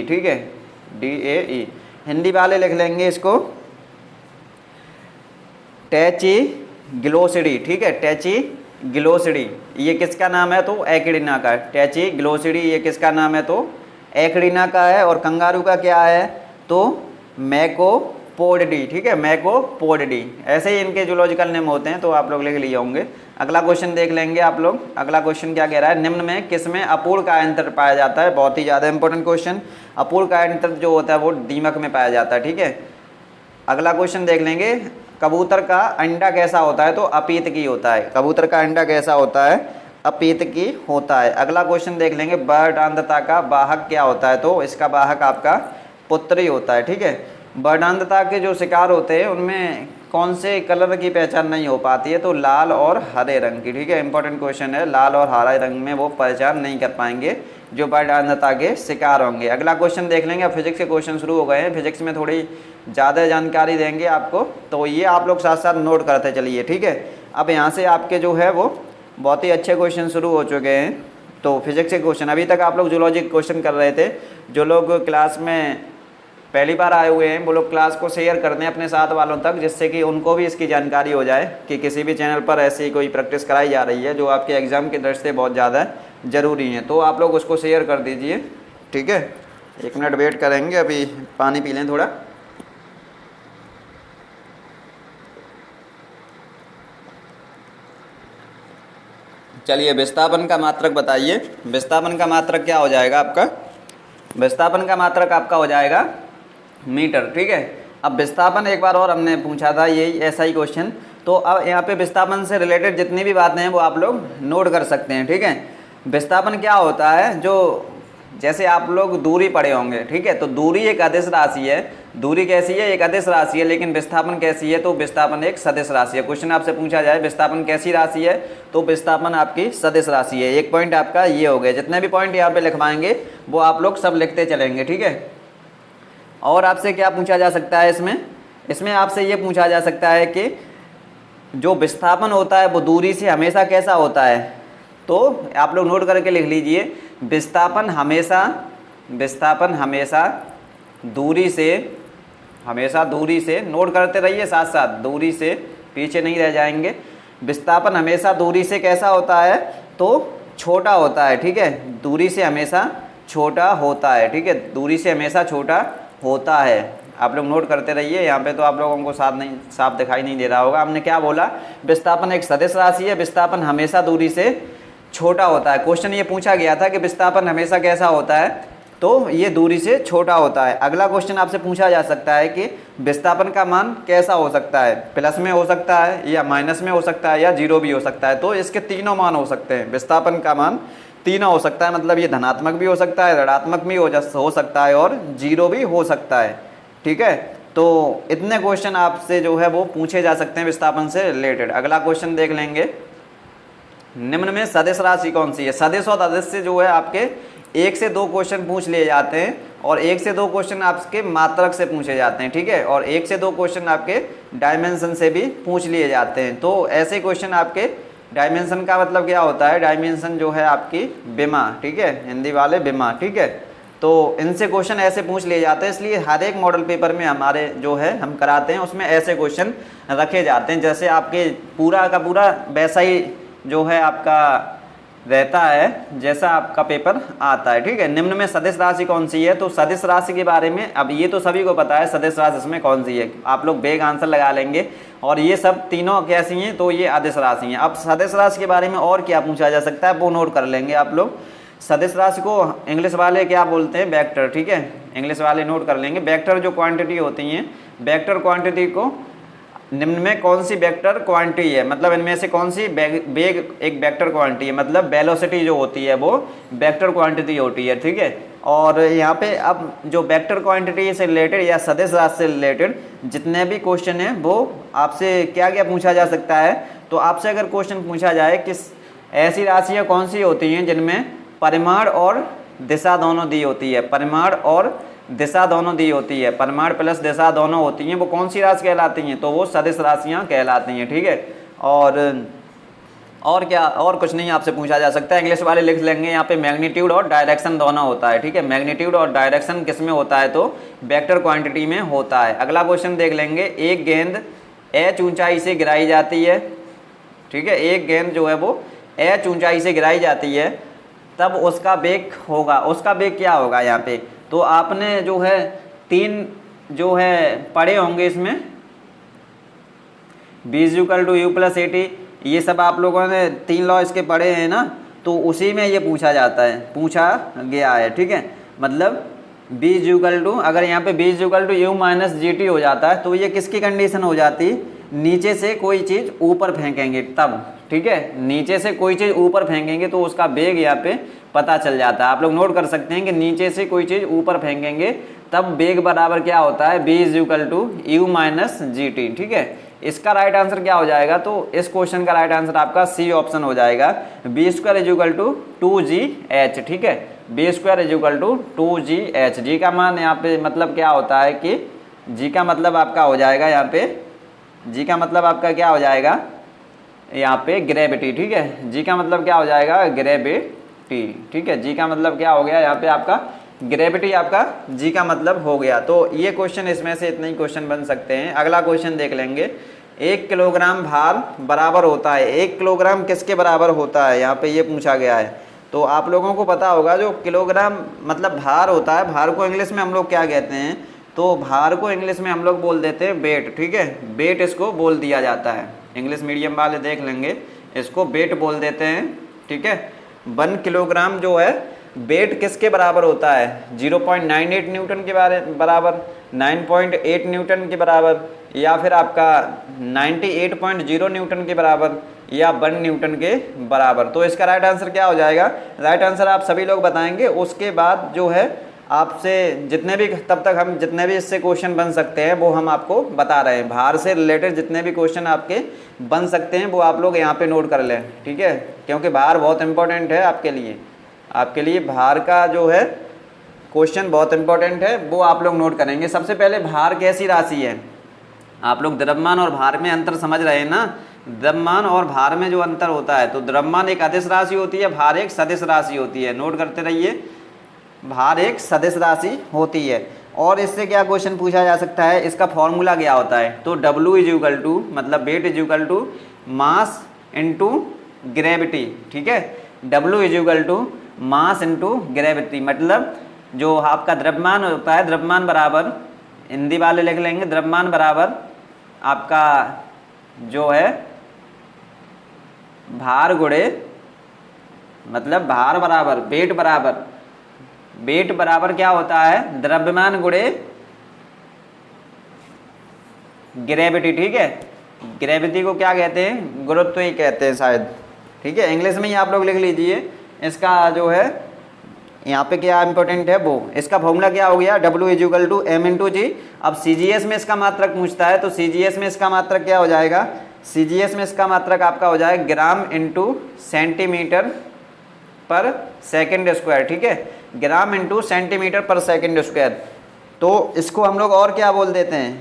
Speaker 1: ठीक है, DAE। हिंदी वाले लिख लेंगे इसको टैची ग्लोसिडी। ठीक है, टैची ग्लोसिडी ये किसका नाम है, तो एकेडिना का। टैची ग्लोसिडी ये किसका नाम है, तो एकेडिना का है। और कंगारू का क्या है, तो मैकोपोडिडी। ठीक है, मैकोपोडिडी। ऐसे ही इनके जूलॉजिकल नेम होते हैं, तो आप लोग लिख लिए होंगे। अगला क्वेश्चन देख लेंगे आप लोग। अगला क्वेश्चन क्या कह रहा है, निम्न में किसमें अपूर्ण कायांतर पाया जाता है। बहुत ही ज़्यादा इंपॉर्टेंट क्वेश्चन। अपूर्ण कायांतर जो होता है वो दीमक में पाया जाता है। ठीक है, अगला क्वेश्चन देख लेंगे, कबूतर का अंडा कैसा होता है, तो अपीतकी होता है। कबूतर का अंडा कैसा होता है, अपीतकी होता है। अगला क्वेश्चन देख लेंगे, वर्णांधता का वाहक क्या होता है, तो इसका वाहक आपका पुत्री होता है। ठीक है, वर्णांधता के जो शिकार होते हैं उनमें कौन से कलर की पहचान नहीं हो पाती है, तो लाल और हरे रंग की। ठीक है, इंपॉर्टेंट क्वेश्चन है, लाल और हरे रंग में वो पहचान नहीं कर पाएंगे जो वर्णांधता के शिकार होंगे। अगला क्वेश्चन देख लेंगे। अब फिजिक्स के क्वेश्चन शुरू हो गए हैं, फिजिक्स में थोड़ी ज़्यादा जानकारी देंगे आपको, तो ये आप लोग साथ साथ नोट करते चलिए। ठीक है, अब यहाँ से आपके जो है वो बहुत ही अच्छे क्वेश्चन शुरू हो चुके हैं। तो फिजिक्स के क्वेश्चन, अभी तक आप लोग जूलॉजी क्वेश्चन कर रहे थे, जो लोग क्लास में पहली बार आए हुए हैं वो लोग क्लास को शेयर कर दें अपने साथ वालों तक, जिससे कि उनको भी इसकी जानकारी हो जाए कि किसी भी चैनल पर ऐसी कोई प्रैक्टिस कराई जा रही है जो आपके एग्ज़ाम की दृष्टि से बहुत ज़्यादा ज़रूरी है। तो आप लोग उसको शेयर कर दीजिए, ठीक है। 1 मिनट वेट करेंगे, अभी पानी पी लें थोड़ा। चलिए, विस्थापन का मात्रक बताइए। विस्थापन का मात्रक क्या हो जाएगा आपका? विस्थापन का मात्रक आपका हो जाएगा मीटर, ठीक है। अब विस्थापन एक बार और हमने पूछा था यही ऐसा ही क्वेश्चन, तो अब यहाँ पे विस्थापन से रिलेटेड जितनी भी बातें हैं वो आप लोग नोट कर सकते हैं, ठीक है। विस्थापन क्या होता है, जो जैसे आप लोग दूरी पढ़े होंगे, ठीक है, तो दूरी एक अदिश राशि है। दूरी कैसी है? एक अदिश राशि है। लेकिन विस्थापन कैसी है? तो विस्थापन एक सदिश राशि है। क्वेश्चन आपसे पूछा जाए विस्थापन कैसी राशि है, तो विस्थापन आपकी सदिश राशि है। एक पॉइंट आपका ये हो गया। जितने भी पॉइंट यहाँ पे लिखवाएंगे वो आप लोग सब लिखते चलेंगे, ठीक है। और आपसे क्या पूछा जा सकता है इसमें आपसे ये पूछा जा सकता है कि जो विस्थापन होता है वो दूरी से हमेशा कैसा होता है। तो आप लोग नोट करके लिख लीजिए, विस्थापन हमेशा दूरी से नोट करते रहिए, साथ साथ दूरी से पीछे नहीं रह जाएंगे। विस्थापन हमेशा दूरी से कैसा होता है? तो छोटा होता है, ठीक है। दूरी से हमेशा छोटा होता है, ठीक है। दूरी से हमेशा छोटा होता है। आप लोग नोट करते रहिए। यहाँ पे तो आप लोगों को साफ दिखाई नहीं दे रहा होगा। हमने क्या बोला? विस्थापन एक सदिश राशि है, विस्थापन हमेशा दूरी से छोटा होता है। क्वेश्चन ये पूछा गया था कि विस्थापन हमेशा कैसा होता है, तो ये दूरी से छोटा होता है। अगला क्वेश्चन आपसे पूछा जा सकता है कि विस्थापन का मान कैसा हो सकता है? प्लस में हो सकता है या माइनस में हो सकता है या जीरो भी हो सकता है। तो इसके तीनों मान हो सकते हैं। विस्थापन का मान तीनों हो सकता है, मतलब ये धनात्मक भी हो सकता है, ऋणात्मक भी हो सकता है और जीरो भी हो सकता है, ठीक है। तो इतने क्वेश्चन आपसे जो है वो पूछे जा सकते हैं विस्थापन से रिलेटेड। अगला क्वेश्चन देख लेंगे, निम्न में सदिश राशि कौन सी है? सदिश और अदिश से जो है आपके 1 से 2 क्वेश्चन पूछ लिए जाते हैं और 1 से 2 क्वेश्चन आपके मात्रक से पूछे जाते हैं, ठीक है। और 1 से 2 क्वेश्चन आपके डायमेंशन से भी पूछ लिए जाते हैं। तो ऐसे क्वेश्चन आपके डायमेंशन का मतलब क्या होता है? डायमेंशन जो है आपकी विमा, ठीक है, हिंदी वाले विमा, ठीक है। तो इनसे क्वेश्चन ऐसे पूछ लिए जाते हैं, इसलिए हर एक मॉडल पेपर में हमारे जो है हम कराते हैं उसमें ऐसे क्वेश्चन रखे जाते हैं, जैसे आपके पूरा का पूरा वैसा ही जो है आपका रहता है जैसा आपका पेपर आता है, ठीक है। निम्न में सदिश राशि कौन सी है? तो सदिश राशि के बारे में अब ये तो सभी को पता है सदिश राशि इसमें कौन सी है, आप लोग बेग आंसर लगा लेंगे। और ये सब तीनों कैसी हैं? तो ये अदिश राशि हैं। अब सदिश राशि के बारे में और क्या पूछा जा सकता है वो नोट कर लेंगे आप लोग। सदिश राशि को इंग्लिश वाले क्या बोलते हैं? वेक्टर, ठीक है, इंग्लिश वाले नोट कर लेंगे। वेक्टर जो क्वांटिटी होती हैं, वेक्टर क्वांटिटी को निम्न में कौन सी वेक्टर क्वांटिटी है, मतलब इनमें से कौन सी वेग एक वेक्टर क्वांटिटी है, मतलब वेलोसिटी जो होती है वो वेक्टर क्वांटिटी होती है, ठीक है। और यहाँ पे अब जो वेक्टर क्वांटिटी से रिलेटेड या सदिश राशि से रिलेटेड जितने भी क्वेश्चन हैं वो आपसे क्या क्या पूछा जा सकता है। तो आपसे अगर क्वेश्चन पूछा जाए कि ऐसी राशियाँ कौन सी होती हैं जिनमें परिमाण और दिशा दोनों दी होती है, परिमाण और दिशा दोनों दी होती है, परिमाण प्लस दिशा दोनों होती हैं, वो कौन सी राशि कहलाती हैं? तो वो सदिश राशियाँ कहलाती हैं, ठीक है। और क्या, और कुछ नहीं आपसे पूछा जा सकता है। इंग्लिश वाले लिख लेंगे यहाँ पे मैग्नीट्यूड और डायरेक्शन दोनों होता है, ठीक है। मैग्नीट्यूड और डायरेक्शन किस में होता है? तो वेक्टर क्वांटिटी में होता है। अगला क्वेश्चन देख लेंगे, एक गेंद h ऊंचाई से गिराई जाती है, ठीक है, एक गेंद जो है वो h ऊंचाई से गिराई जाती है, तब उसका वेग होगा, उसका वेग क्या होगा यहाँ पे? तो आपने जो है 3 जो है पढ़े होंगे इसमें, v = u + at, ये सब आप लोगों ने 3 लॉ इसके पढ़े हैं ना, तो उसी में ये पूछा गया है, ठीक है। मतलब v = अगर यहाँ पे v = u - gt हो जाता है तो ये किसकी कंडीशन हो जाती? नीचे से कोई चीज़ ऊपर फेंकेंगे तब, ठीक है, नीचे से कोई चीज़ ऊपर फेंकेंगे तो उसका वेग यहाँ पे पता चल जाता है। आप लोग नोट कर सकते हैं कि नीचे से कोई चीज़ ऊपर फेंकेंगे तब वेग बराबर क्या होता है? v = u - gt, ठीक है। इसका राइट आंसर क्या हो जाएगा? तो इस क्वेश्चन का राइट आंसर आपका सी ऑप्शन हो जाएगा, v² = 2gh, ठीक है, v² = 2gh। जी का मान यहाँ पे मतलब क्या होता है कि जी का मतलब आपका हो जाएगा यहाँ पे, जी का मतलब आपका क्या हो जाएगा यहाँ पे? ग्रेविटी, ठीक है। जी का मतलब क्या हो जाएगा? ग्रेविटी, ठीक है। जी का मतलब क्या हो गया यहाँ पे आपका? ग्रेविटी आपका जी का मतलब हो गया। तो ये क्वेश्चन, इसमें से इतने ही क्वेश्चन बन सकते हैं। अगला क्वेश्चन देख लेंगे। 1 किलोग्राम भार बराबर होता है, 1 किलोग्राम किसके बराबर होता है, यहाँ पे ये पूछा गया है। तो आप लोगों को पता होगा जो किलोग्राम मतलब भार होता है, भार को इंग्लिश में हम लोग क्या कहते हैं, तो भार को इंग्लिश में हम लोग बोल देते हैं वेट, ठीक है, वेट इसको बोल दिया जाता है। इंग्लिश मीडियम वाले देख लेंगे, इसको वेट बोल देते हैं, ठीक है। 1 किलोग्राम जो है वेट किसके बराबर होता है, 0.98 न्यूटन के बराबर, 9.8 न्यूटन के बराबर, या फिर आपका 98.0 न्यूटन के बराबर, या 1 न्यूटन के बराबर। तो इसका राइट आंसर क्या हो जाएगा, राइट आंसर आप सभी लोग बताएंगे। उसके बाद जो है आपसे जितने भी तब तक हम जितने भी इससे क्वेश्चन बन सकते हैं वो हम आपको बता रहे हैं। भार से रिलेटेड जितने भी क्वेश्चन आपके बन सकते हैं वो आप लोग यहाँ पे नोट कर लें, ठीक है, क्योंकि भार बहुत इंपॉर्टेंट है आपके लिए भार का जो है क्वेश्चन बहुत इंपॉर्टेंट है, वो आप लोग नोट करेंगे। सबसे पहले भार कैसी राशि है, आप लोग द्रव्यमान और भार में अंतर समझ रहे हैं ना। द्रव्यमान और भार में जो अंतर होता है, तो द्रव्यमान एक अदिश राशि होती है, भार एक सदिश राशि होती है। नोट करते रहिए, भार एक सदिश राशि होती है। और इससे क्या क्वेश्चन पूछा जा सकता है, इसका फॉर्मूला क्या होता है, तो W इज इक्वल टू मतलब weight is equal to mass into gravity, ठीक है। W is equal to mass into gravity, मतलब जो आपका द्रव्यमान होता है, द्रव्यमान बराबर, हिंदी वाले लिख लेंगे, द्रव्यमान बराबर आपका जो है भार गुणे, मतलब भार बराबर वेट बराबर क्या होता है, द्रव्यमान गुणे ग्रेविटी, ठीक है। ग्रेविटी को क्या कहते हैं, गुरुत्व ही कहते हैं शायद, ठीक है। इंग्लिश में ही आप लोग लिख लीजिए। इसका जो है यहाँ पे क्या इंपॉर्टेंट है, वो इसका फॉर्मूला क्या हो गया, W is equal to M into g. अब CGS में इसका मात्रक पूछता है, तो CGS में इसका मात्रक क्या हो जाएगा, CGS में इसका मात्रक आपका हो जाएगा ग्राम इंटू सेंटीमीटर पर सेकंड स्क्वायर, ठीक है, ग्राम इंटू सेंटीमीटर पर सेकंड स्क्वायर। तो इसको हम लोग और क्या बोल देते हैं,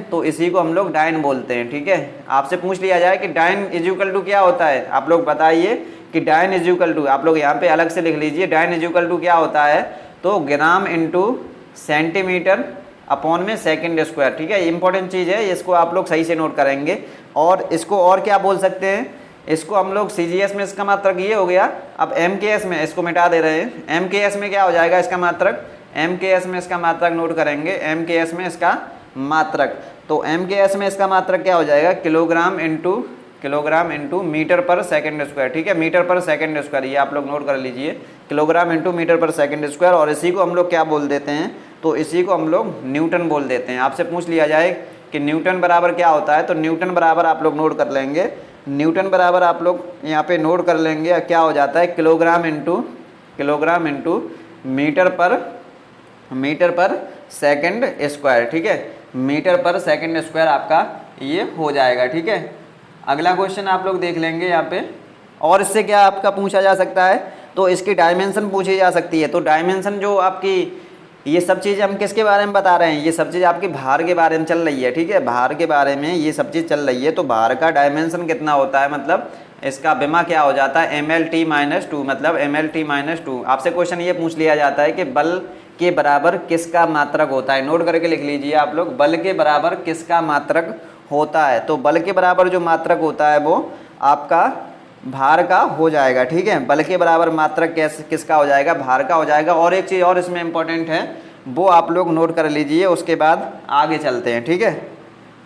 Speaker 1: तो इसी को हम लोग डाइन बोलते हैं, ठीक है। आपसे पूछ लिया जाए कि डाइन इज इक्वल टू क्या होता है, आप लोग बताइए कि डाइन इज इक्वल टू, आप लोग यहाँ पे अलग से लिख लीजिए, डाइन इज इक्वल टू क्या होता है, तो ग्राम इंटू सेंटीमीटर अपॉन में सेकंड स्क्वायर, ठीक है। इंपॉर्टेंट चीज़ है, इसको आप लोग सही से नोट करेंगे। और इसको और क्या बोल सकते हैं, इसको हम लोग CGS में इसका मात्रक ये हो गया। अब MKS में इसको मिटा दे रहे हैं, MKS में क्या हो जाएगा इसका मात्रक, MKS में इसका मात्रक नोट करेंगे, MKS में इसका मात्रक, तो MKS में इसका मात्रक क्या हो जाएगा, किलोग्राम इंटू मीटर पर सेकंड स्क्वायर, ठीक है, मीटर पर सेकंड स्क्वायर, ये आप लोग नोट कर लीजिए, किलोग्राम इंटू मीटर पर सेकंड स्क्वायर। और इसी को हम लोग क्या बोल देते हैं, तो इसी को हम लोग न्यूटन बोल देते हैं। आपसे पूछ लिया जाए कि न्यूटन बराबर क्या होता है, तो न्यूटन बराबर आप लोग नोट कर लेंगे, न्यूटन बराबर आप लोग यहाँ पे नोट कर लेंगे, क्या हो जाता है, किलोग्राम इंटू मीटर पर सेकंड स्क्वायर, ठीक है, मीटर पर सेकंड स्क्वायर आपका ये हो जाएगा, ठीक है। अगला क्वेश्चन आप लोग देख लेंगे यहाँ पे। और इससे क्या आपका पूछा जा सकता है, तो इसकी डायमेंशन पूछी जा सकती है। तो डायमेंशन जो आपकी, ये सब चीज़ हम किसके बारे में बता रहे हैं, ये सब चीज़ आपकी भार के बारे में चल रही है, ठीक है, भार के बारे में ये सब चीज़ चल रही है। तो भार का डायमेंशन कितना होता है, मतलब इसका विमा क्या हो जाता है, MLT-2, मतलब MLT-2। आपसे क्वेश्चन ये पूछ लिया जाता है कि बल के बराबर किसका मात्रक होता है, नोट करके लिख लीजिए आप लोग, बल के बराबर किसका मात्रक होता है। तो बल के बराबर जो मात्रक होता है वो आपका भार का हो जाएगा, ठीक है, बल के बराबर मात्रक किसका हो जाएगा, भार का हो जाएगा। और एक चीज़ और इसमें इम्पोर्टेंट है, वो आप लोग नोट कर लीजिए, उसके बाद आगे चलते हैं, ठीक है,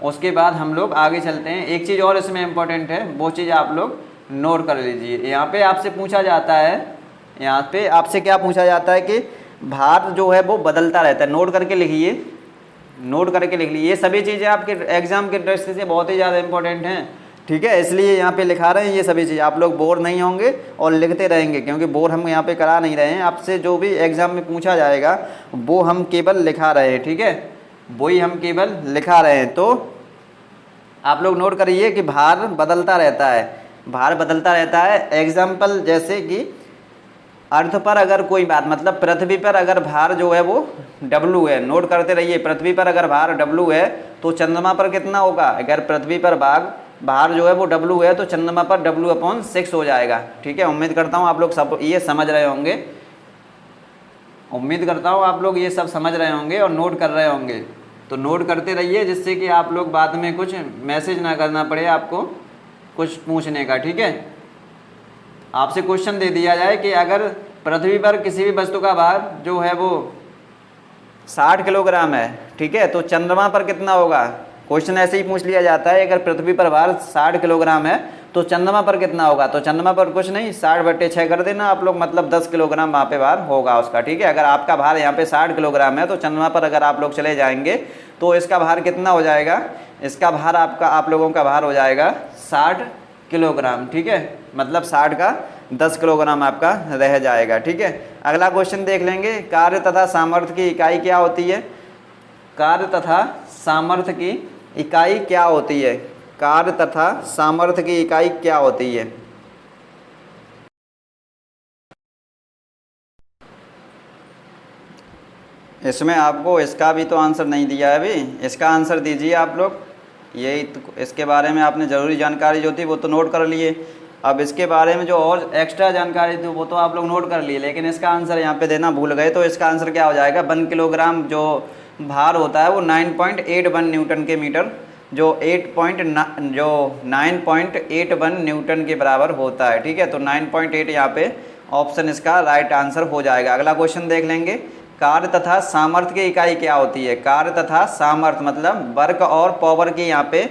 Speaker 1: उसके बाद हम लोग आगे चलते हैं। एक चीज़ और इसमें इम्पोर्टेंट है, वो चीज़ आप लोग नोट कर लीजिए। यहाँ पे आपसे पूछा जाता है, यहाँ पे आपसे क्या पूछा जाता है कि भार जो है वो बदलता रहता है, नोट करके लिखिए, ये सभी चीज़ें आपके एग्जाम के दृष्टि से बहुत ही ज़्यादा इंपॉर्टेंट हैं, ठीक है, इसलिए यहाँ पे लिखा रहे हैं ये सभी चीज़। आप लोग बोर नहीं होंगे और लिखते रहेंगे, क्योंकि बोर हम यहाँ पे करा नहीं रहे हैं। आपसे जो भी एग्ज़ाम में पूछा जाएगा वो हम केवल लिखा रहे हैं, ठीक है, वही हम केवल लिखा रहे हैं। तो आप लोग नोट करिए कि भार बदलता रहता है। एग्जाम्पल जैसे कि अर्थ पर अगर कोई बात, मतलब पृथ्वी पर अगर भार जो है वो W है, नोट करते रहिए, पृथ्वी पर अगर भार W है तो चंद्रमा पर कितना होगा, अगर पृथ्वी पर भार जो है वो W है तो चंद्रमा पर W/6 हो जाएगा, ठीक है। उम्मीद करता हूँ आप लोग सब ये समझ रहे होंगे। उम्मीद करता हूँ आप लोग ये सब समझ रहे होंगे और नोट कर रहे होंगे। तो नोट करते रहिए जिससे कि आप लोग बाद में कुछ मैसेज ना करना पड़े आपको कुछ पूछने का, ठीक है। आपसे क्वेश्चन दे दिया जाए कि अगर पृथ्वी पर किसी भी वस्तु का भार जो है वो 60 किलोग्राम है, ठीक है, तो चंद्रमा पर कितना होगा। क्वेश्चन ऐसे ही पूछ लिया जाता है, अगर पृथ्वी पर भार 60 किलोग्राम है तो चंद्रमा पर कितना होगा। तो चंद्रमा पर कुछ नहीं, 60/6 कर देना आप लोग, मतलब 10 किलोग्राम वहाँ पे भार होगा उसका, ठीक है। अगर आपका भार यहाँ पे 60 किलोग्राम है तो चंद्रमा पर अगर आप लोग चले जाएंगे तो इसका भार कितना हो जाएगा, इसका भार आप लोगों का भार हो जाएगा 60 किलोग्राम, ठीक है, मतलब 60 का 10 किलोग्राम आपका रह जाएगा, ठीक है। अगला क्वेश्चन देख लेंगे, कार्य तथा सामर्थ्य की इकाई क्या होती है। कार्य तथा सामर्थ्य की इकाई क्या होती है। कार्य तथा सामर्थ्य की इकाई क्या होती है। इसमें आपको इसका भी तो आंसर नहीं दिया है अभी, इसका आंसर दीजिए आप लोग। यही तो, इसके बारे में आपने ज़रूरी जानकारी जो थी वो तो नोट कर लिए, अब इसके बारे में जो और एक्स्ट्रा जानकारी थी वो तो आप लोग नोट कर लिए, लेकिन इसका आंसर यहाँ पे देना भूल गए। तो इसका आंसर क्या हो जाएगा, 1 किलोग्राम जो भार होता है वो 9.81 न्यूटन के मीटर, जो 9.81 न्यूटन के बराबर होता है, ठीक है। तो 9.8 यहाँ पे ऑप्शन इसका राइट आंसर हो जाएगा। अगला क्वेश्चन देख लेंगे, कार्य तथा सामर्थ्य की इकाई क्या होती है। कार्य तथा सामर्थ्य मतलब वर्क और पावर की यहाँ पे,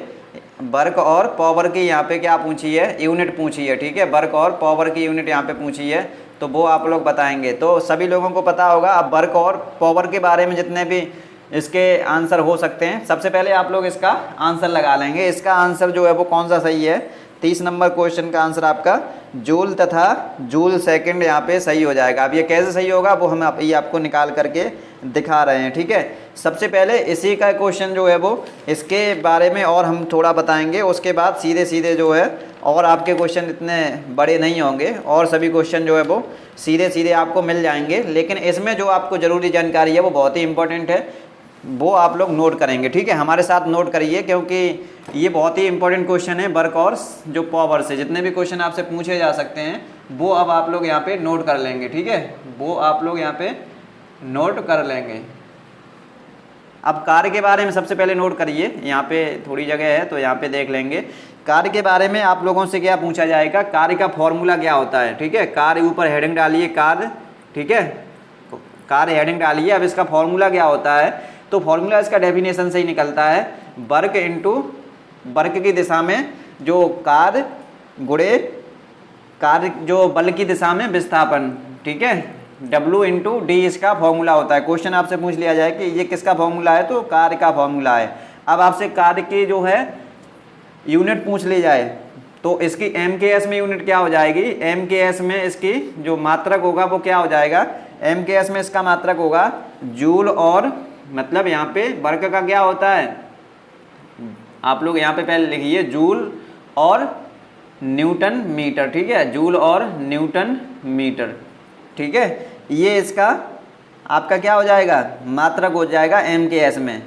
Speaker 1: वर्क और पावर की यहाँ पे क्या पूछी है, यूनिट पूछी है, ठीक है। वर्क और पावर की यूनिट यहाँ पे पूछी है, तो वो आप लोग बताएंगे। तो सभी लोगों को पता होगा। अब वर्क और पावर के बारे में जितने भी इसके आंसर हो सकते हैं, सबसे पहले आप लोग इसका आंसर लगा लेंगे। इसका आंसर जो है वो कौन सा सही है, 30 नंबर क्वेश्चन का आंसर आपका जूल तथा जूल सेकंड यहाँ पे सही हो जाएगा। अब ये कैसे सही होगा वो हम ये आपको निकाल करके दिखा रहे हैं, ठीक है। सबसे पहले इसी का क्वेश्चन जो है वो इसके बारे में और हम थोड़ा बताएंगे, उसके बाद सीधे सीधे जो है और आपके क्वेश्चन इतने बड़े नहीं होंगे और सभी क्वेश्चन जो है वो सीधे सीधे आपको मिल जाएंगे। लेकिन इसमें जो आपको ज़रूरी जानकारी है वो बहुत ही इंपॉर्टेंट है, वो आप लोग नोट करेंगे, ठीक है। हमारे साथ नोट करिए क्योंकि ये बहुत ही इंपॉर्टेंट क्वेश्चन है। वर्क और जो पावर से जितने भी क्वेश्चन आपसे पूछे जा सकते हैं वो अब आप लोग यहाँ पे नोट कर लेंगे, ठीक है, वो आप लोग यहाँ पे नोट कर लेंगे। अब कार्य के बारे में सबसे पहले नोट करिए, यहाँ पे थोड़ी जगह है तो यहाँ पे देख लेंगे। कार्य के बारे में आप लोगों से क्या पूछा जाएगा, कार्य का फॉर्मूला क्या होता है, ठीक है। कार्य ऊपर हेडिंग डालिए कार्य, ठीक है, कार्य हेडिंग डालिए। अब इसका फॉर्मूला क्या होता है, तो फॉर्मूला इसका डेफिनेशन से ही निकलता है, वर्क इंटू वर्क की दिशा में जो कार्य गुणे कार्य जो बल की दिशा में विस्थापन, ठीक है, W इंटू डी इसका फॉर्मूला होता है। क्वेश्चन आपसे पूछ लिया जाए कि ये किसका फॉर्मूला है, तो कार्य का फॉर्मूला है। अब आपसे कार्य की जो है यूनिट पूछ ली जाए तो इसकी MKS में यूनिट क्या हो जाएगी, MKS में इसकी जो मात्रक होगा वो क्या हो जाएगा, MKS में इसका मात्रक होगा जूल, और मतलब यहाँ पे वर्क का क्या होता है, आप लोग यहाँ पे पहले लिखिए जूल और न्यूटन मीटर, ठीक है, जूल और न्यूटन मीटर, ठीक है। ये इसका आपका क्या हो जाएगा, मात्रक हो जाएगा MKS में।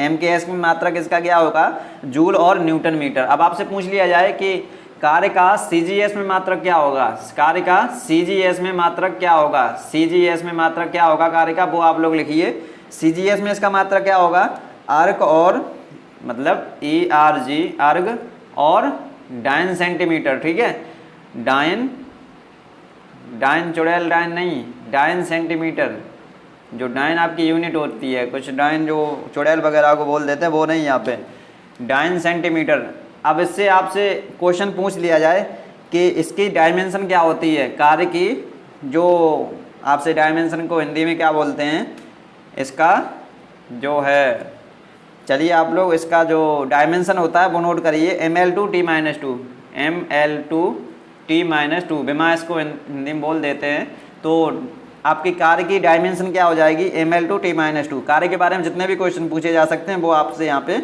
Speaker 1: MKS में मात्रक इसका क्या होगा, जूल और न्यूटन मीटर। अब आपसे पूछ लिया जाए कि कार्य का CGS में मात्रक क्या होगा, कार्य का CGS में मात्रक क्या होगा, CGS में मात्रक क्या होगा कार्य का, वो आप लोग लिखिए। CGS में इसका मात्रक क्या होगा, अर्ग और मतलब ERG अर्ग और डाइन सेंटीमीटर, ठीक है, डाइन चुड़ैल डाइन नहीं, डाइन सेंटीमीटर, जो डाइन आपकी यूनिट होती है, कुछ डाइन जो चुड़ैल वगैरह को बोल देते हैं वो नहीं, यहाँ पे डाइन सेंटीमीटर। अब इससे आपसे क्वेश्चन पूछ लिया जाए कि इसकी डायमेंशन क्या होती है कार्य की, जो आपसे डायमेंशन को हिंदी में क्या बोलते हैं, इसका जो है, चलिए आप लोग इसका जो डायमेंशन होता है वो नोट करिए, ML2T-2, ML2T-2, बिमा इसको हिंदी में बोल देते हैं। तो आपकी कार्य की डायमेंशन क्या हो जाएगी, ML2T-2। कार्य के बारे में जितने भी क्वेश्चन पूछे जा सकते हैं वो आपसे यहाँ पे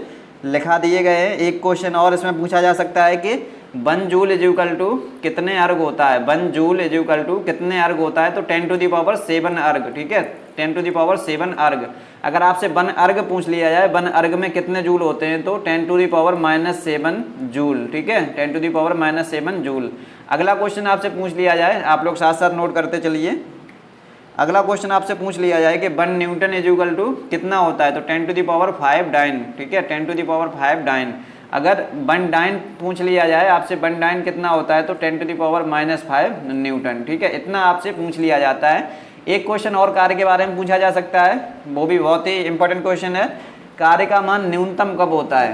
Speaker 1: लिखा दिए गए हैं। एक क्वेश्चन और इसमें पूछा जा सकता है कि 1 जूल इक्वल टू कितने अर्ग होता है, 1 जूल इक्वल टू कितने अर्ग होता है, तो 10⁻7 अर्ग, ठीक है, 10⁻7 अर्ग। अगर आपसे 1 अर्ग पूछ लिया जाए, 1 अर्ग में कितने जूल होते हैं, तो 10⁻⁻7 जूल, ठीक है, 10⁻⁻7 जूल। अगला क्वेश्चन आपसे पूछ लिया जाए, आप लोग साथ साथ नोट करते चलिए, अगला क्वेश्चन आपसे पूछ लिया जाए कि 1 न्यूटन इज इक्वल टू कितना होता है, तो 10⁻5 डाइन, ठीक है, 10⁻5 डाइन। अगर 1 डाइन पूछ लिया जाए आपसे, 1 डाइन कितना होता है, तो 10⁻⁻5 न्यूटन, ठीक है, इतना आपसे पूछ लिया जाता है। एक क्वेश्चन और कार्य के बारे में पूछा जा सकता है, वो भी बहुत ही इंपॉर्टेंट क्वेश्चन है, कार्य का मान न्यूनतम कब होता है।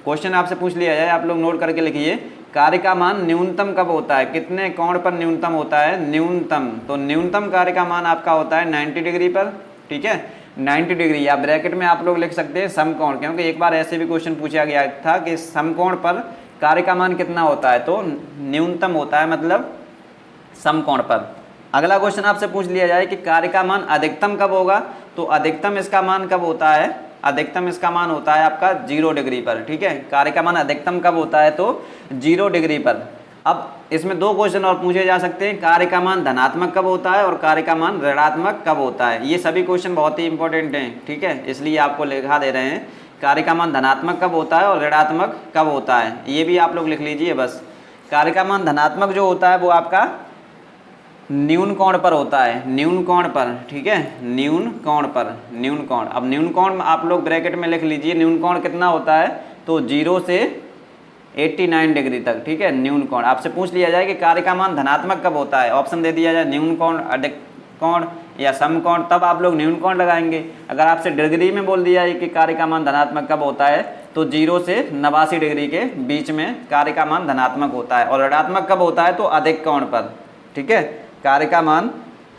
Speaker 1: क्वेश्चन आपसे पूछ लिया जाए, आप लोग नोट करके लिखिए, कार्य का मान न्यूनतम कब होता है, कितने कोण पर न्यूनतम होता है, न्यूनतम। तो न्यूनतम कार्य का मान आपका होता है 90 डिग्री पर, ठीक है, 90 डिग्री, या ब्रैकेट में आप लोग लिख सकते हैं समकोण, क्योंकि एक बार ऐसे भी क्वेश्चन पूछा गया था कि समकोण पर कार्य का मान कितना होता है, तो न्यूनतम होता है, मतलब समकोण पर। अगला क्वेश्चन आपसे पूछ लिया जाए कि कार्य का मान अधिकतम कब होगा, तो अधिकतम इसका मान कब होता है, अधिकतम इसका मान होता है आपका 0 डिग्री पर, ठीक है, कार्य का मान अधिकतम कब होता है, तो 0 डिग्री पर। अब इसमें दो क्वेश्चन और पूछे जा सकते हैं, कार्य का मान धनात्मक कब होता है और कार्य का मान ऋणात्मक कब होता है। ये सभी क्वेश्चन बहुत ही इंपॉर्टेंट हैं, ठीक है, इसलिए आपको लिखा दे रहे हैं, कार्य का मान धनात्मक कब होता है और ऋणात्मक कब होता है, ये भी आप लोग लिख लीजिए बस। कार्य का मान धनात्मक जो होता है वो आपका न्यून कोण पर होता है, न्यून कोण पर, ठीक है, न्यून कोण पर, न्यून कोण। अब न्यून कोण आप लोग ब्रैकेट में लिख लीजिए, न्यून कोण कितना होता है, तो 0 से 89 डिग्री तक, ठीक है, न्यून कोण। आपसे पूछ लिया जाए कि कार्य का मान धनात्मक कब होता है, ऑप्शन दे दिया जाए न्यून कोण, अधिक कोण या समकोण, तब आप लोग न्यून कोण लगाएंगे। अगर आपसे डिग्री में बोल दिया है कि कार्य का मान धनात्मक कब होता है, तो 0 से 89 डिग्री के बीच में कार्य का मान धनात्मक होता है, और ऋणात्मक कब होता है, तो अधिक कोण पर, ठीक है, कार्य का मान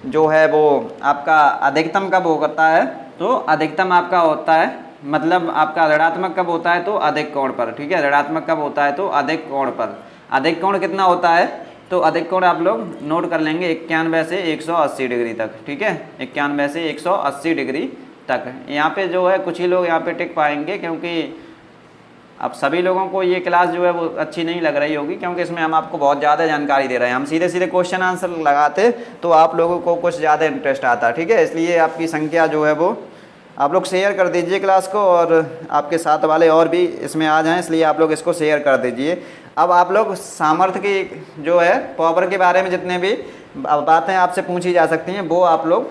Speaker 1: जो है वो आपका अधिकतम कब होता है, तो अधिकतम आपका होता है, मतलब आपका ऋणात्मक कब होता है, तो अधिक कोण पर, ठीक है, ऋणात्मक कब होता है, तो अधिक कोण पर। अधिक कोण कितना होता है, तो अधिक कोण आप लोग नोट कर लेंगे 91 से 180 डिग्री तक, ठीक है, 91 से 180 डिग्री तक। यहाँ पे जो है कुछ ही लोग यहाँ पे टिक पाएंगे, क्योंकि अब सभी लोगों को ये क्लास जो है वो अच्छी नहीं लग रही होगी, क्योंकि इसमें हम आपको बहुत ज़्यादा जानकारी दे रहे हैं। हम सीधे सीधे क्वेश्चन आंसर लगाते तो आप लोगों को कुछ ज़्यादा इंटरेस्ट आता, ठीक है, इसलिए आपकी संख्या जो है वो आप लोग शेयर कर दीजिए क्लास को, और आपके साथ वाले और भी इसमें आ जाएं, इसलिए आप लोग इसको शेयर कर दीजिए। अब आप लोग सामर्थ्य की जो है पावर के बारे में जितने भी बातें आपसे पूछी जा सकती हैं वो आप लोग